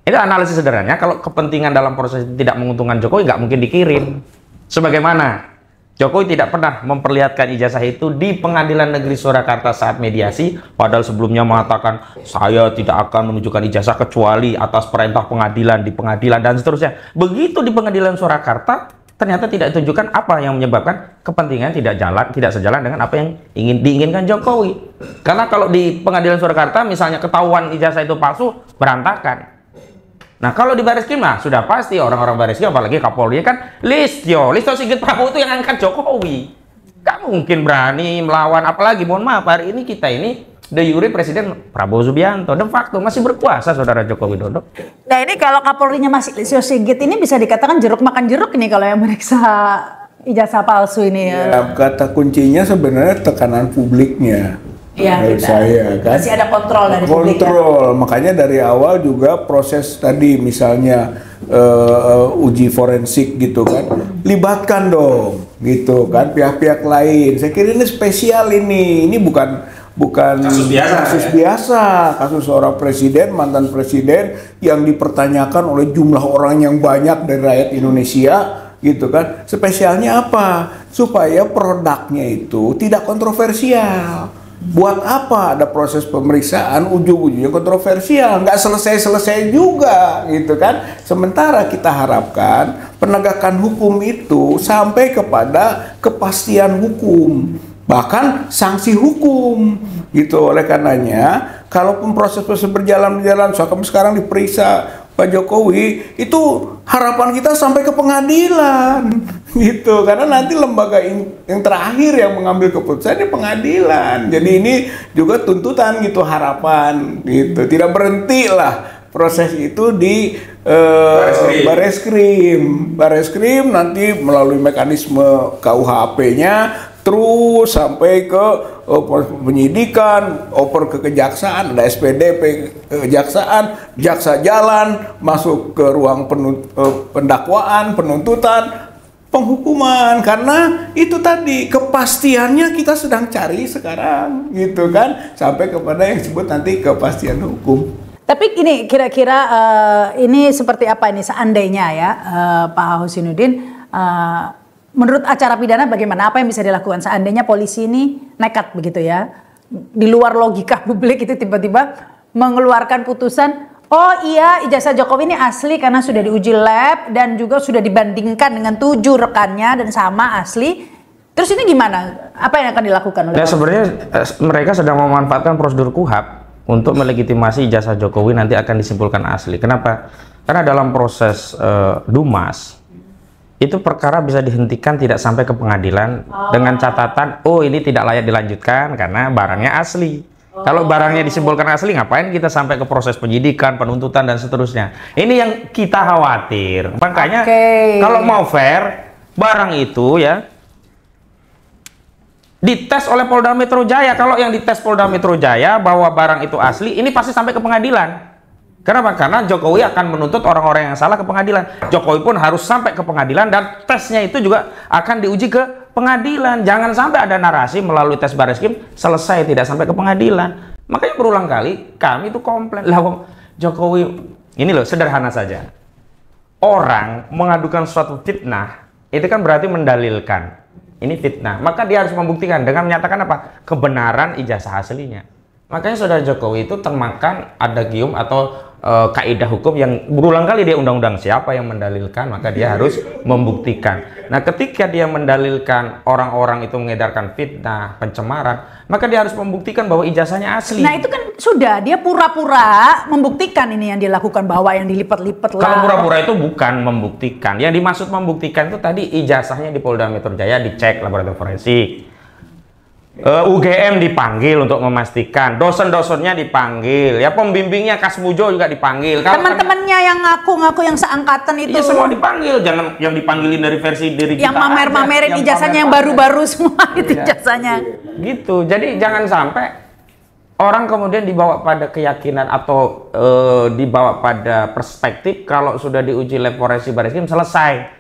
Itu analisis sederhananya, kalau kepentingan dalam proses tidak menguntungkan Jokowi nggak mungkin dikirim. Sebagaimana Jokowi tidak pernah memperlihatkan ijazah itu di Pengadilan Negeri Surakarta saat mediasi, padahal sebelumnya mengatakan saya tidak akan menunjukkan ijazah kecuali atas perintah pengadilan di pengadilan dan seterusnya. Begitu di Pengadilan Surakarta, ternyata tidak ditunjukkan apa yang menyebabkan kepentingan tidak sejalan dengan apa yang diinginkan Jokowi. Karena kalau di Pengadilan Surakarta misalnya ketahuan ijazah itu palsu, berantakan. Nah kalau di Bareskrim sudah pasti orang-orang Bareskrim, apalagi Kapolri kan Listio Sigit Prabowo itu yang angkat Jokowi. Gak mungkin berani melawan, apalagi mohon maaf hari ini kita ini de jure Presiden Prabowo Subianto, de facto masih berkuasa saudara Joko Widodo. Nah ini kalau Kapolrinya masih Listio Sigit ini bisa dikatakan jeruk makan jeruk nih kalau yang meriksa ijazah palsu ini ya. Kata kuncinya sebenarnya tekanan publiknya. Iya, saya kan masih ada kontrol dari publik. Makanya dari awal juga proses tadi misalnya uji forensik gitu kan, libatkan dong gitu kan pihak-pihak lain. Saya kira ini spesial ini bukan kasus biasa, kasus seorang presiden, mantan presiden yang dipertanyakan oleh jumlah orang yang banyak dari rakyat Indonesia gitu kan. Spesialnya apa? Supaya produknya itu tidak kontroversial. Buat apa ada proses pemeriksaan ujung-ujungnya kontroversial, nggak selesai-selesai juga gitu kan. Sementara kita harapkan penegakan hukum itu sampai kepada kepastian hukum, bahkan sanksi hukum gitu. Oleh karenanya kalaupun proses berjalan sekarang diperiksa Pak Jokowi, itu harapan kita sampai ke pengadilan gitu, karena nanti lembaga yang terakhir yang mengambil keputusan di pengadilan. Jadi ini juga tuntutan gitu, harapan gitu, tidak berhenti lah proses itu di Bareskrim nanti melalui mekanisme KUHP-nya terus sampai ke penyidikan, oper ke kejaksaan, ada SPDP kejaksaan, jaksa jalan, masuk ke ruang pendakwaan, penuntutan, penghukuman. Karena itu tadi kepastiannya kita sedang cari sekarang gitu kan, sampai kepada yang disebut nanti kepastian hukum. Tapi ini kira-kira ini seperti apa ini seandainya ya Pak Husinuddin, menurut acara pidana bagaimana? Apa yang bisa dilakukan seandainya polisi ini nekat begitu ya? Di luar logika publik itu tiba-tiba mengeluarkan putusan, oh iya ijazah Jokowi ini asli karena sudah diuji lab dan juga sudah dibandingkan dengan 7 rekannya dan sama asli. Terus ini gimana? Apa yang akan dilakukan oleh? Ya sebenarnya mereka sedang memanfaatkan prosedur KUHAP untuk melegitimasi ijazah Jokowi nanti akan disimpulkan asli. Kenapa? Karena dalam proses Dumas itu perkara bisa dihentikan tidak sampai ke pengadilan dengan catatan, oh ini tidak layak dilanjutkan karena barangnya asli. Kalau barangnya disimpulkan asli, ngapain kita sampai ke proses penyidikan, penuntutan dan seterusnya? Ini yang kita khawatir. Makanya kalau mau fair, barang itu ya dites oleh Polda Metro Jaya. Kalau yang dites Polda Metro Jaya bahwa barang itu asli, ini pasti sampai ke pengadilan. Kenapa? Karena Jokowi akan menuntut orang-orang yang salah ke pengadilan. Jokowi pun harus sampai ke pengadilan dan tesnya itu juga akan diuji ke pengadilan. Jangan sampai ada narasi melalui tes Bareskrim selesai tidak sampai ke pengadilan. Makanya berulang kali kami itu komplain. Lah Jokowi ini loh sederhana saja. Orang mengadukan suatu fitnah itu kan berarti mendalilkan. Ini fitnah, maka dia harus membuktikan dengan menyatakan apa? Kebenaran ijazah aslinya. Makanya saudara Jokowi itu termakan adagium atau kaidah hukum yang berulang kali dia undang-undang siapa yang mendalilkan, maka dia harus membuktikan. Nah, ketika dia mendalilkan orang-orang itu mengedarkan fitnah, pencemaran, maka dia harus membuktikan bahwa ijazahnya asli. Nah, itu kan sudah dia pura-pura membuktikan ini yang dilakukan bahwa yang dilipat-lipat lah. Kalau pura-pura itu bukan membuktikan. Yang dimaksud membuktikan itu tadi ijazahnya di Polda Metro Jaya dicek laboratorium forensik. UGM dipanggil untuk memastikan, dosen-dosennya dipanggil, ya pembimbingnya Kasmujo juga dipanggil. Teman-temannya yang ngaku-ngaku yang seangkatan itu. Iya semua dipanggil, jangan yang dipanggilin dari versi diri yang kita. Yang mamer-mamerin ijazahnya yang baru-baru semua itu ijazahnya. Gitu, jadi jangan sampai orang kemudian dibawa pada keyakinan atau dibawa pada perspektif kalau sudah diuji lab forensik Bareskrim selesai.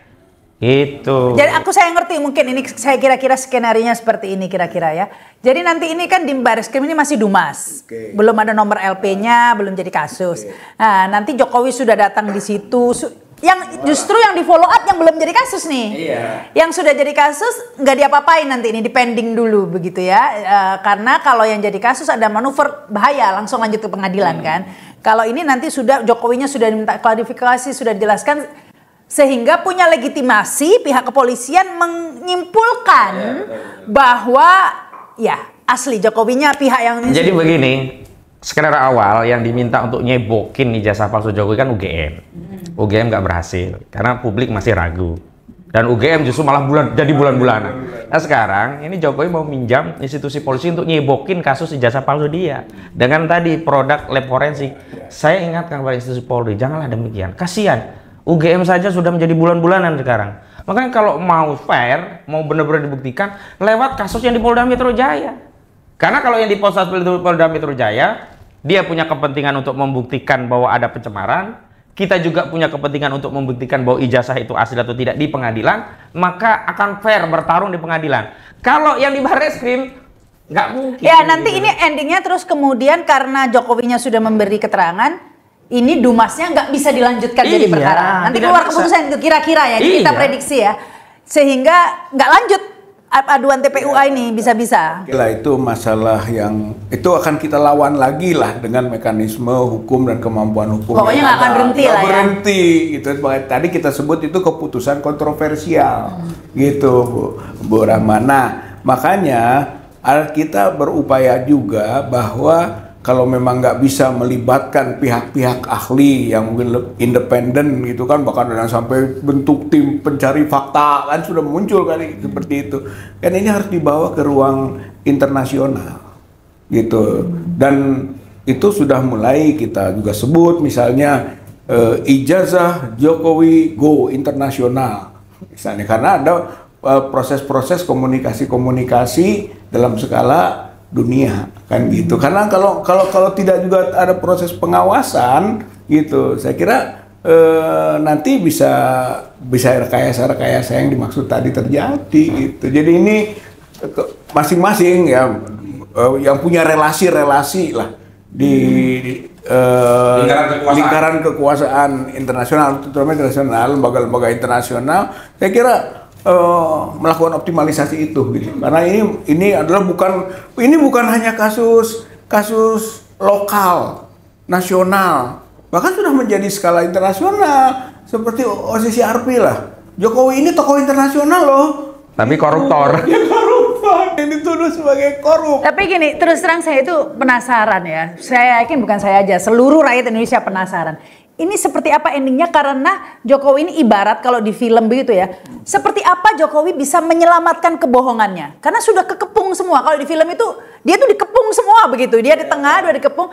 Gitu. Jadi saya ngerti mungkin ini saya kira-kira skenarionya seperti ini kira-kira ya. Jadi nanti ini kan di Bareskrim ini masih Dumas. Belum ada nomor LP-nya, belum jadi kasus. Nah, nanti Jokowi sudah datang di situ. Yang justru yang di follow up yang belum jadi kasus nih. Yang sudah jadi kasus nggak diapa-apain nanti ini dipending dulu begitu ya. Karena kalau yang jadi kasus ada manuver bahaya langsung lanjut ke pengadilan kan. Kalau ini nanti sudah Jokowinya sudah diminta klarifikasi, sudah dijelaskan sehingga punya legitimasi pihak kepolisian menyimpulkan bahwa ya asli Jokowinya pihak yang jadi begini, skenario awal yang diminta untuk nyebokin ijazah palsu Jokowi kan UGM. UGM nggak berhasil karena publik masih ragu dan UGM justru malah jadi bulan-bulanan. Nah sekarang ini Jokowi mau minjam institusi polisi untuk nyebokin kasus ijazah palsu dia dengan tadi produk lab forensik. Saya ingatkan kepada institusi Polri, janganlah demikian, kasihan. UGM saja sudah menjadi bulan-bulanan sekarang. Makanya kalau mau fair, mau benar-benar dibuktikan, lewat kasus yang di Polda Metro Jaya. Karena kalau yang di Polda Metro Jaya, dia punya kepentingan untuk membuktikan bahwa ada pencemaran, kita juga punya kepentingan untuk membuktikan bahwa ijazah itu asli atau tidak di pengadilan, maka akan fair bertarung di pengadilan. Kalau yang di Bareskrim, nggak mungkin. Ya nanti ini endingnya terus kemudian karena Jokowinya sudah memberi keterangan, ini Dumasnya nggak bisa dilanjutkan jadi perkara. Nanti keluar keputusan itu kira-kira ya, kita prediksi ya. Sehingga nggak lanjut aduan TPUA ini bisa-bisa. Lah itu masalah yang itu akan kita lawan lagi lah dengan mekanisme hukum dan kemampuan hukum. Pokoknya nggak akan berhenti lah ya. Berhenti gitu. Tadi kita sebut itu keputusan kontroversial gitu Bu Rahma. Nah, makanya kita berupaya juga bahwa kalau memang nggak bisa melibatkan pihak-pihak ahli yang mungkin independen gitu kan, bahkan ada sampai bentuk tim pencari fakta kan sudah muncul kali seperti itu. Kan ini harus dibawa ke ruang internasional gitu. Dan itu sudah mulai kita juga sebut misalnya ijazah Jokowi go internasional misalnya, karena ada proses-proses komunikasi dalam skala dunia kan gitu. Karena kalau tidak juga ada proses pengawasan gitu, saya kira nanti bisa rekayasa yang dimaksud tadi terjadi gitu. Jadi ini masing-masing ya yang punya relasi-relasi lah di lingkaran kekuasaan internasional, terutama internasional, lembaga-lembaga internasional, saya kira melakukan optimalisasi itu gitu. Karena ini adalah bukan hanya kasus lokal, nasional, bahkan sudah menjadi skala internasional seperti OCCRP lah. Jokowi ini tokoh internasional loh. Tapi koruptor. Ya koruptor, ini dituduh sebagai korup. Tapi gini, terus terang saya itu penasaran ya. Saya yakin bukan saya aja, seluruh rakyat Indonesia penasaran. Ini seperti apa endingnya, karena Jokowi ini ibarat kalau di film begitu ya. Seperti apa Jokowi bisa menyelamatkan kebohongannya? Karena sudah kekepung semua. Kalau di film itu dia tuh dikepung semua begitu. Dia di tengah, dia dikepung.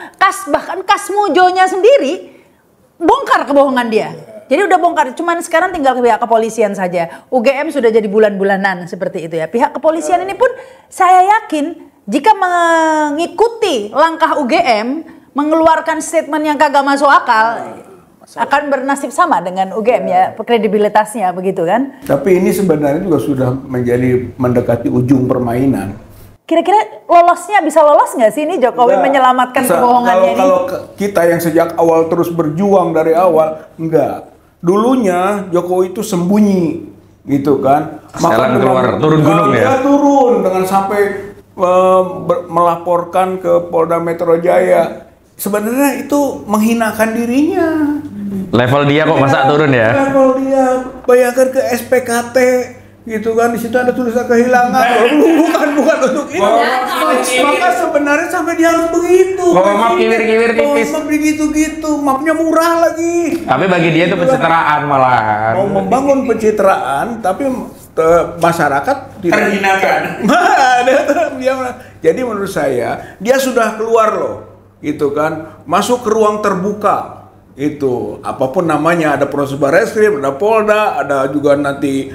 Bahkan Kasmujonya sendiri bongkar kebohongan dia. Jadi udah bongkar, cuman sekarang tinggal pihak kepolisian saja. UGM sudah jadi bulan-bulanan seperti itu ya. Pihak kepolisian ini pun saya yakin jika mengikuti langkah UGM, mengeluarkan statement yang kagak masuk akal, akan bernasib sama dengan UGM ya, kredibilitasnya begitu kan. Tapi ini sebenarnya juga sudah mendekati ujung permainan. Kira-kira bisa lolos nggak sih ini Jokowi menyelamatkan kebohongannya ini? Kalau kita yang sejak awal terus berjuang dari awal, enggak. Dulunya Jokowi itu sembunyi, gitu kan. Sekarang keluar, turun gunung ya? Dia turun dengan sampai melaporkan ke Polda Metro Jaya. Sebenarnya itu menghinakan dirinya. Level dia kok masa turun ya? Level dia, bayangkan ke SPKT. Gitu kan, di situ ada tulisan kehilangan. bukan untuk itu. Maka sebenarnya sampai dia harus begitu. Map kiwir-kiwir tipis. Map begitu-gitu, mapnya murah lagi. Tapi bagi dia itu pencitraan malah. Mau membangun pencitraan, tapi masyarakat tidak terhinakan. Jadi menurut saya dia sudah keluar loh, gitu kan, masuk ke ruang terbuka. Itu apapun namanya, ada proses Bareskrim, ada Polda, ada juga nanti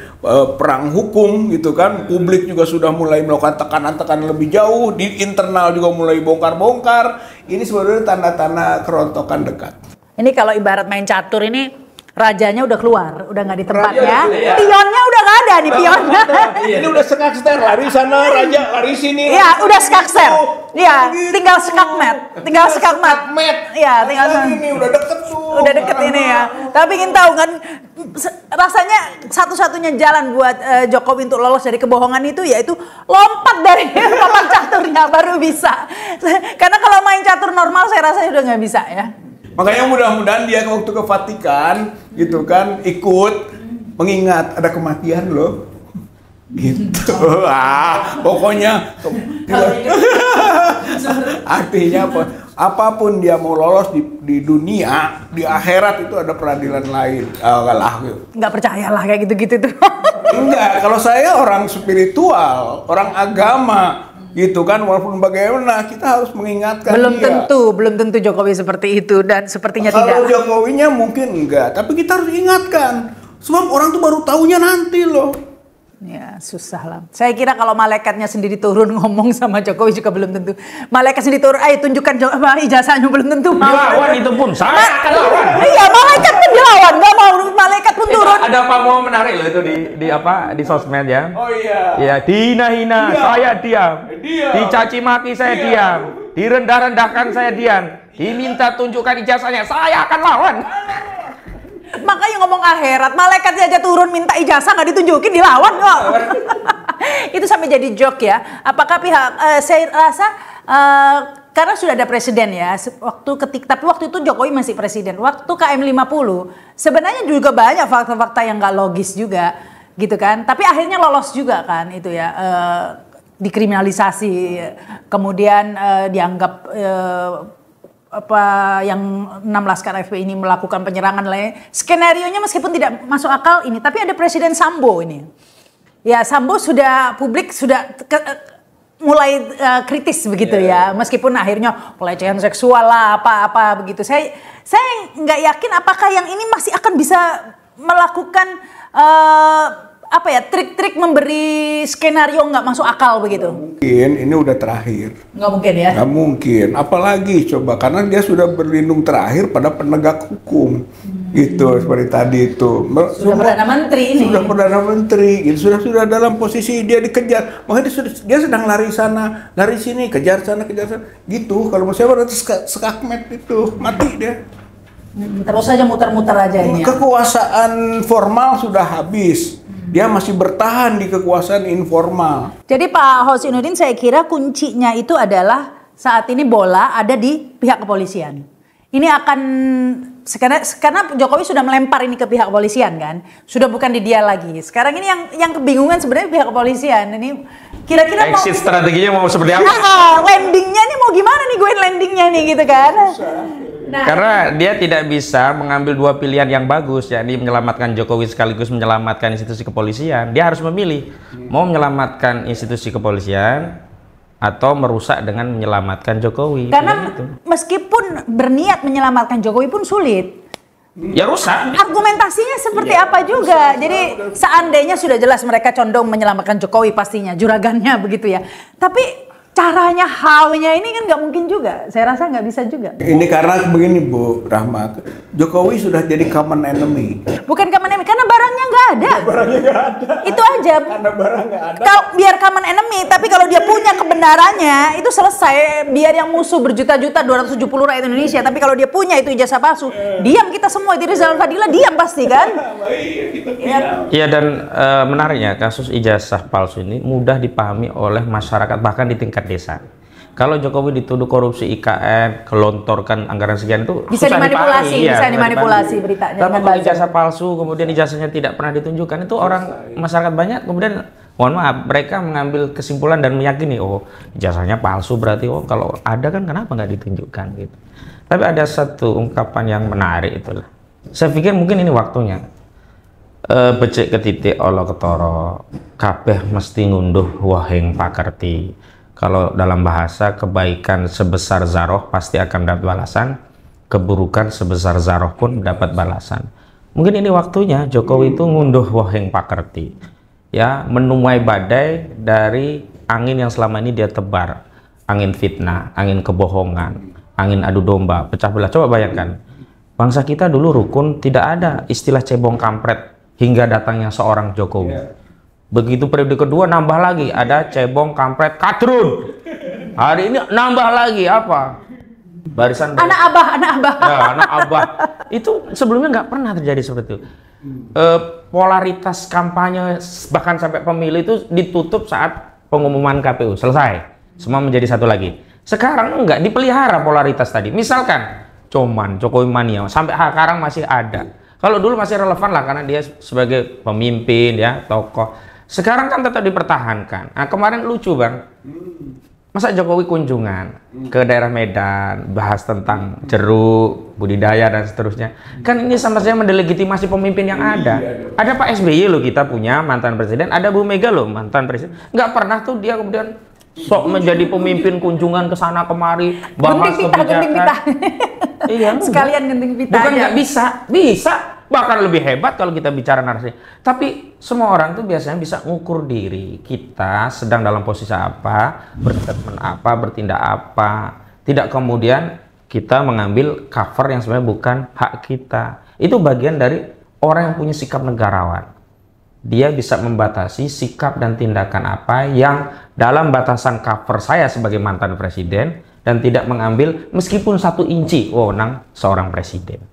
perang hukum gitu kan. Publik juga sudah mulai melakukan tekanan-tekanan lebih jauh, di internal juga mulai bongkar-bongkar. Ini sebenarnya tanda-tanda kerontokan dekat. Ini kalau ibarat main catur ini, rajanya udah keluar, udah nggak di tempatnya. Pionnya udah nggak ada nih pionnya. Ini udah skakster, lari sana, raja lari sini. Iya, udah skakster. Iya, tinggal skakmat. Iya, tinggal ini udah deket tuh. Udah deket ini ya. Tapi ingin tahu kan, rasanya satu-satunya jalan buat Jokowi untuk lolos dari kebohongan itu yaitu lompat dari papan caturnya baru bisa. Karena kalau main catur normal saya rasa udah nggak bisa ya. Makanya mudah-mudahan dia waktu ke Vatikan gitu kan ikut mengingat ada kematian loh. Gitu. Pokoknya artinya apa? Apapun dia mau lolos di dunia, di akhirat itu ada peradilan lain. Nggak percayalah kayak gitu-gitu tuh. Enggak, kalau saya orang spiritual, orang agama gitu kan, walaupun bagaimana kita harus mengingatkan belum tentu Jokowi seperti itu dan sepertinya tidak. Kalau Jokowinya mungkin enggak, tapi kita harus ingatkan sebab orang tuh baru tahunya nanti loh. Ya susah lah. Saya kira kalau malaikatnya sendiri turun ngomong sama Jokowi juga belum tentu. Malaikat sendiri turun, ayo tunjukkan ijazahnya, belum tentu mau. Dilawan itu pun, saya akan lawan. Iya, malaikat pun dilawan, nggak mau, malaikat pun turun. Ada apa mau menarik loh itu di sosmed ya. Oh iya. Ya, dihina-hina saya diam. Dicaci maki saya diam. Direndah-rendahkan saya diam. Diminta tunjukkan ijazahnya, saya akan lawan. Makanya ngomong akhirat, malaikat aja turun minta ijazah nggak ditunjukin, dilawan kok. Itu sampai jadi joke ya. Apakah saya rasa karena sudah ada presiden ya, tapi waktu itu Jokowi masih presiden. Waktu KM50 sebenarnya juga banyak fakta-fakta yang nggak logis juga, gitu kan. Tapi akhirnya lolos juga kan itu ya, dikriminalisasi, kemudian dianggap yang 6 laskar FPI ini melakukan penyerangan lain. Skenarionya meskipun tidak masuk akal ini, tapi ada Presiden Sambo ini. Ya, Sambo publik sudah mulai kritis begitu ya. Meskipun akhirnya pelecehan seksual lah apa begitu. Saya nggak yakin apakah yang ini masih akan bisa melakukan trik-trik memberi skenario nggak masuk akal begitu. Mungkin ini udah terakhir. Nggak mungkin ya? Nggak mungkin. Apalagi coba, karena dia sudah berlindung terakhir pada penegak hukum. Gitu, seperti tadi itu. Sudah Perdana Menteri ini. Sudah Perdana Menteri, gitu. Sudah dalam posisi dia dikejar. Makanya dia sedang lari sana, lari sini, kejar sana. Gitu, kalau mau saya berarti skakmat itu, mati dia. Terus aja muter-muter aja ini ya. Kekuasaan formal sudah habis. Dia masih bertahan di kekuasaan informal. Jadi Pak Husainuddin, saya kira kuncinya itu adalah saat ini bola ada di pihak kepolisian. Ini akan karena Jokowi sudah melempar ini ke pihak kepolisian kan, sudah bukan di dia lagi. Sekarang ini yang kebingungan sebenarnya pihak kepolisian. Ini kira-kira exit strateginya mau seperti apa? Landingnya nih mau gimana nih, gue landingnya nih gitu kan? Nah, karena dia tidak bisa mengambil dua pilihan yang bagus, yakni menyelamatkan Jokowi sekaligus menyelamatkan institusi kepolisian. Dia harus memilih mau menyelamatkan institusi kepolisian atau merusak dengan menyelamatkan Jokowi. Karena gitu. Meskipun berniat menyelamatkan Jokowi pun sulit. Ya rusak. Argumentasinya seperti apa juga. Jadi seandainya sudah jelas mereka condong menyelamatkan Jokowi pastinya, juragannya begitu ya. Tapi caranya, how-nya ini kan nggak mungkin juga. Saya rasa nggak bisa juga. Ini karena begini Bu Rahma, Jokowi sudah jadi common enemy. Bukan common enemy, karena barangnya nggak ada. Barangnya nggak ada. Itu aja. Karena barang nggak ada. Kalau biar common enemy, tapi kalau dia punya kebenarannya, itu selesai. Biar yang musuh berjuta-juta, 270 rakyat Indonesia, tapi kalau dia punya itu ijazah palsu, diam kita semua. Itu Rizal Fadila diam pasti kan? Iya, dan menariknya kasus ijazah palsu ini mudah dipahami oleh masyarakat bahkan di tingkat desa. Kalau Jokowi dituduh korupsi IKN, kelontorkan anggaran sekian itu bisa dimanipulasi, dipahami, bisa dimanipulasi beritanya. Tapi kalau ijazah palsu kemudian ijazahnya tidak pernah ditunjukkan, itu orang masyarakat banyak kemudian mohon maaf mereka mengambil kesimpulan dan meyakini oh ijazahnya palsu berarti oh kalau ada kan kenapa nggak ditunjukkan gitu. Tapi ada satu ungkapan yang menarik itulah. Saya pikir mungkin ini waktunya. Becik ketitik olo ketoro kabeh mesti ngunduh wahing pakerti. Kalau dalam bahasa kebaikan sebesar zaroh pasti akan dapat balasan, keburukan sebesar zaroh pun dapat balasan. Mungkin ini waktunya Jokowi itu ngunduh wahing pakerti, ya, menuai badai dari angin yang selama ini dia tebar, angin fitnah, angin kebohongan, angin adu domba, pecah belah. Coba bayangkan, bangsa kita dulu rukun, tidak ada istilah cebong kampret hingga datangnya seorang Jokowi. Begitu periode kedua nambah lagi, ada cebong kampret kadrun. Hari ini nambah lagi apa? Barisan anak abah. Ya, anak abah. Itu sebelumnya nggak pernah terjadi seperti itu. Polaritas kampanye bahkan sampai pemilu itu ditutup saat pengumuman KPU selesai. Semua menjadi satu lagi. Sekarang enggak, dipelihara polaritas tadi. Misalkan cuman Jokowi mania sampai sekarang masih ada. Kalau dulu masih relevan lah karena dia sebagai pemimpin ya, tokoh. Sekarang kan tetap dipertahankan. Nah, kemarin lucu Bang. Masa Jokowi kunjungan ke daerah Medan, bahas tentang jeruk, budidaya dan seterusnya. Kan ini sama saja mendelegitimasi pemimpin yang ada. Ada Pak SBY loh kita punya mantan presiden, ada Bu Mega loh mantan presiden. Nggak pernah tuh dia kemudian sok menjadi pemimpin kunjungan ke sana kemari, bahas kebijakan. Iya, sekalian genting pita. Bukan nggak bisa, bisa. Bahkan lebih hebat kalau kita bicara narasi. Tapi semua orang tuh biasanya bisa ngukur diri. Kita sedang dalam posisi apa, berstatement apa, bertindak apa. Tidak kemudian kita mengambil cover yang sebenarnya bukan hak kita. Itu bagian dari orang yang punya sikap negarawan. Dia bisa membatasi sikap dan tindakan apa yang dalam batasan cover saya sebagai mantan presiden dan tidak mengambil meskipun 1 inci wewenang seorang presiden.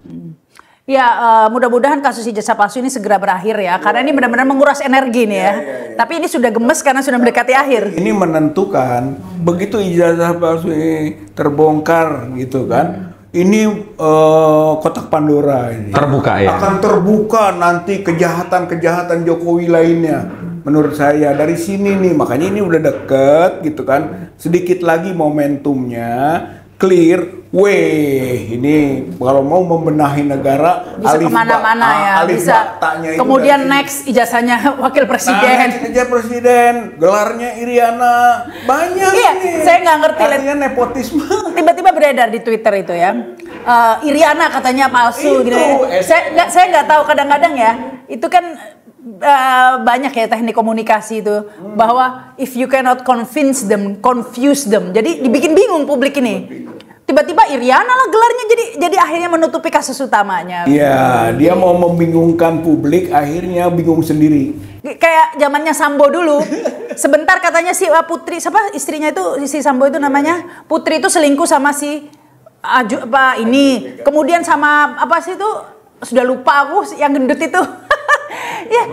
Ya, mudah-mudahan kasus ijazah palsu ini segera berakhir ya, karena ini benar-benar menguras energi nih ya. Tapi ini sudah gemes karena sudah mendekati akhir. Ini menentukan begitu ijazah palsu ini terbongkar gitu kan. Ini kotak Pandora ini. Terbuka ya. Akan terbuka nanti kejahatan-kejahatan Jokowi lainnya. Menurut saya dari sini nih, makanya ini udah deket gitu kan. Sedikit lagi momentumnya clear. Ini kalau mau membenahi negara bisa kemana-mana ya, bisa. Kemudian next ijazahnya wakil presiden. Ijazah presiden, gelarnya Iriana, banyak. Iya, nih. saya nggak ngerti. Artinya nepotisme. Tiba-tiba beredar di Twitter itu ya. Iriana katanya palsu gitu. Saya nggak tahu kadang-kadang ya. Itu kan banyak ya teknik komunikasi itu bahwa if you cannot convince them, confuse them. Jadi dibikin bingung publik ini. Tiba-tiba Iriana lah gelarnya jadi akhirnya menutupi kasus utamanya. Iya, dia mau membingungkan publik, akhirnya bingung sendiri. Kayak zamannya Sambo dulu. Sebentar katanya si Putri, siapa istrinya itu si Sambo itu namanya Putri itu selingkuh sama si ini. Kemudian sama apa sih itu sudah lupa aku yang gendut itu. Ya.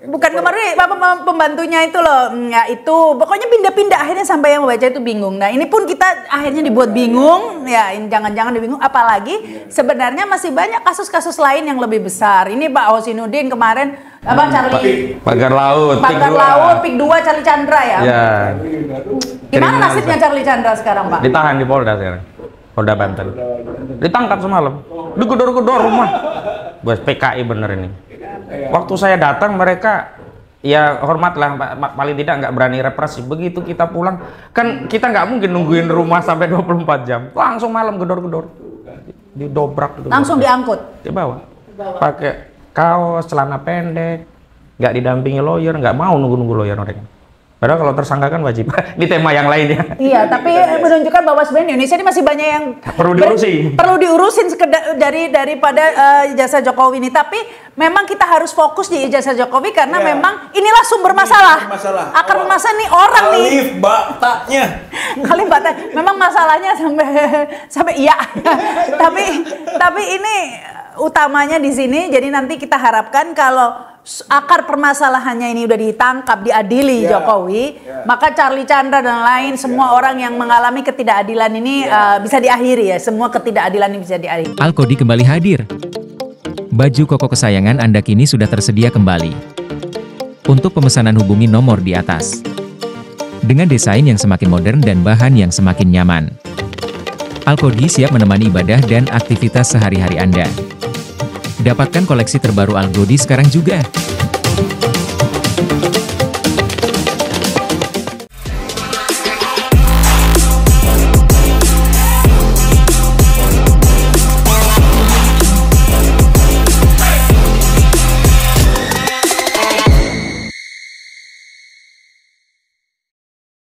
Bukan kemarin Bapak pembantunya itu loh, ya itu pokoknya pindah-pindah akhirnya sampai yang membaca itu bingung. Nah ini pun kita akhirnya dibuat bingung, ya jangan-jangan bingung. Apalagi sebenarnya masih banyak kasus-kasus lain yang lebih besar. Ini Pak Hosinudin kemarin, Abang Charlie Pagar Laut, Pik 2 Charlie Chandra ya. Ya. Gimana nasibnya Charlie Chandra sekarang Pak? Ditahan di Polda sekarang, Polda Banten. Ditangkap semalam, digedor-gedor rumah. Bos PKI bener ini. Waktu saya datang mereka ya hormatlah paling tidak nggak berani represi. Begitu kita pulang kan kita nggak mungkin nungguin rumah sampai 24 jam, langsung malam gedor-gedor, didobrak, langsung diangkut, dibawa pakai kaos celana pendek, nggak didampingi lawyer, nggak mau nunggu lawyer mereka. Padahal kalau tersangka kan wajib. Ini tema yang lainnya. Iya, tapi menunjukkan bahwa sebenarnya Indonesia ini masih banyak yang perlu diurusin daripada ijazah Jokowi ini. Tapi memang kita harus fokus di ijazah Jokowi karena memang inilah sumber masalah. Akar masalah nih orang nih. Alif bataknya. Kali batak. Memang masalahnya sampai iya. tapi ini utamanya di sini. Jadi nanti kita harapkan kalau akar permasalahannya ini udah ditangkap, diadili Jokowi, maka Charlie Chandra dan lain semua orang yang mengalami ketidakadilan ini bisa diakhiri ya, semua ketidakadilan ini bisa diakhiri. Alkodi kembali hadir. Baju koko kesayangan Anda kini sudah tersedia kembali. Untuk pemesanan hubungi nomor di atas. Dengan desain yang semakin modern dan bahan yang semakin nyaman. Alkodi siap menemani ibadah dan aktivitas sehari-hari Anda. Dapatkan koleksi terbaru Alkodi sekarang juga.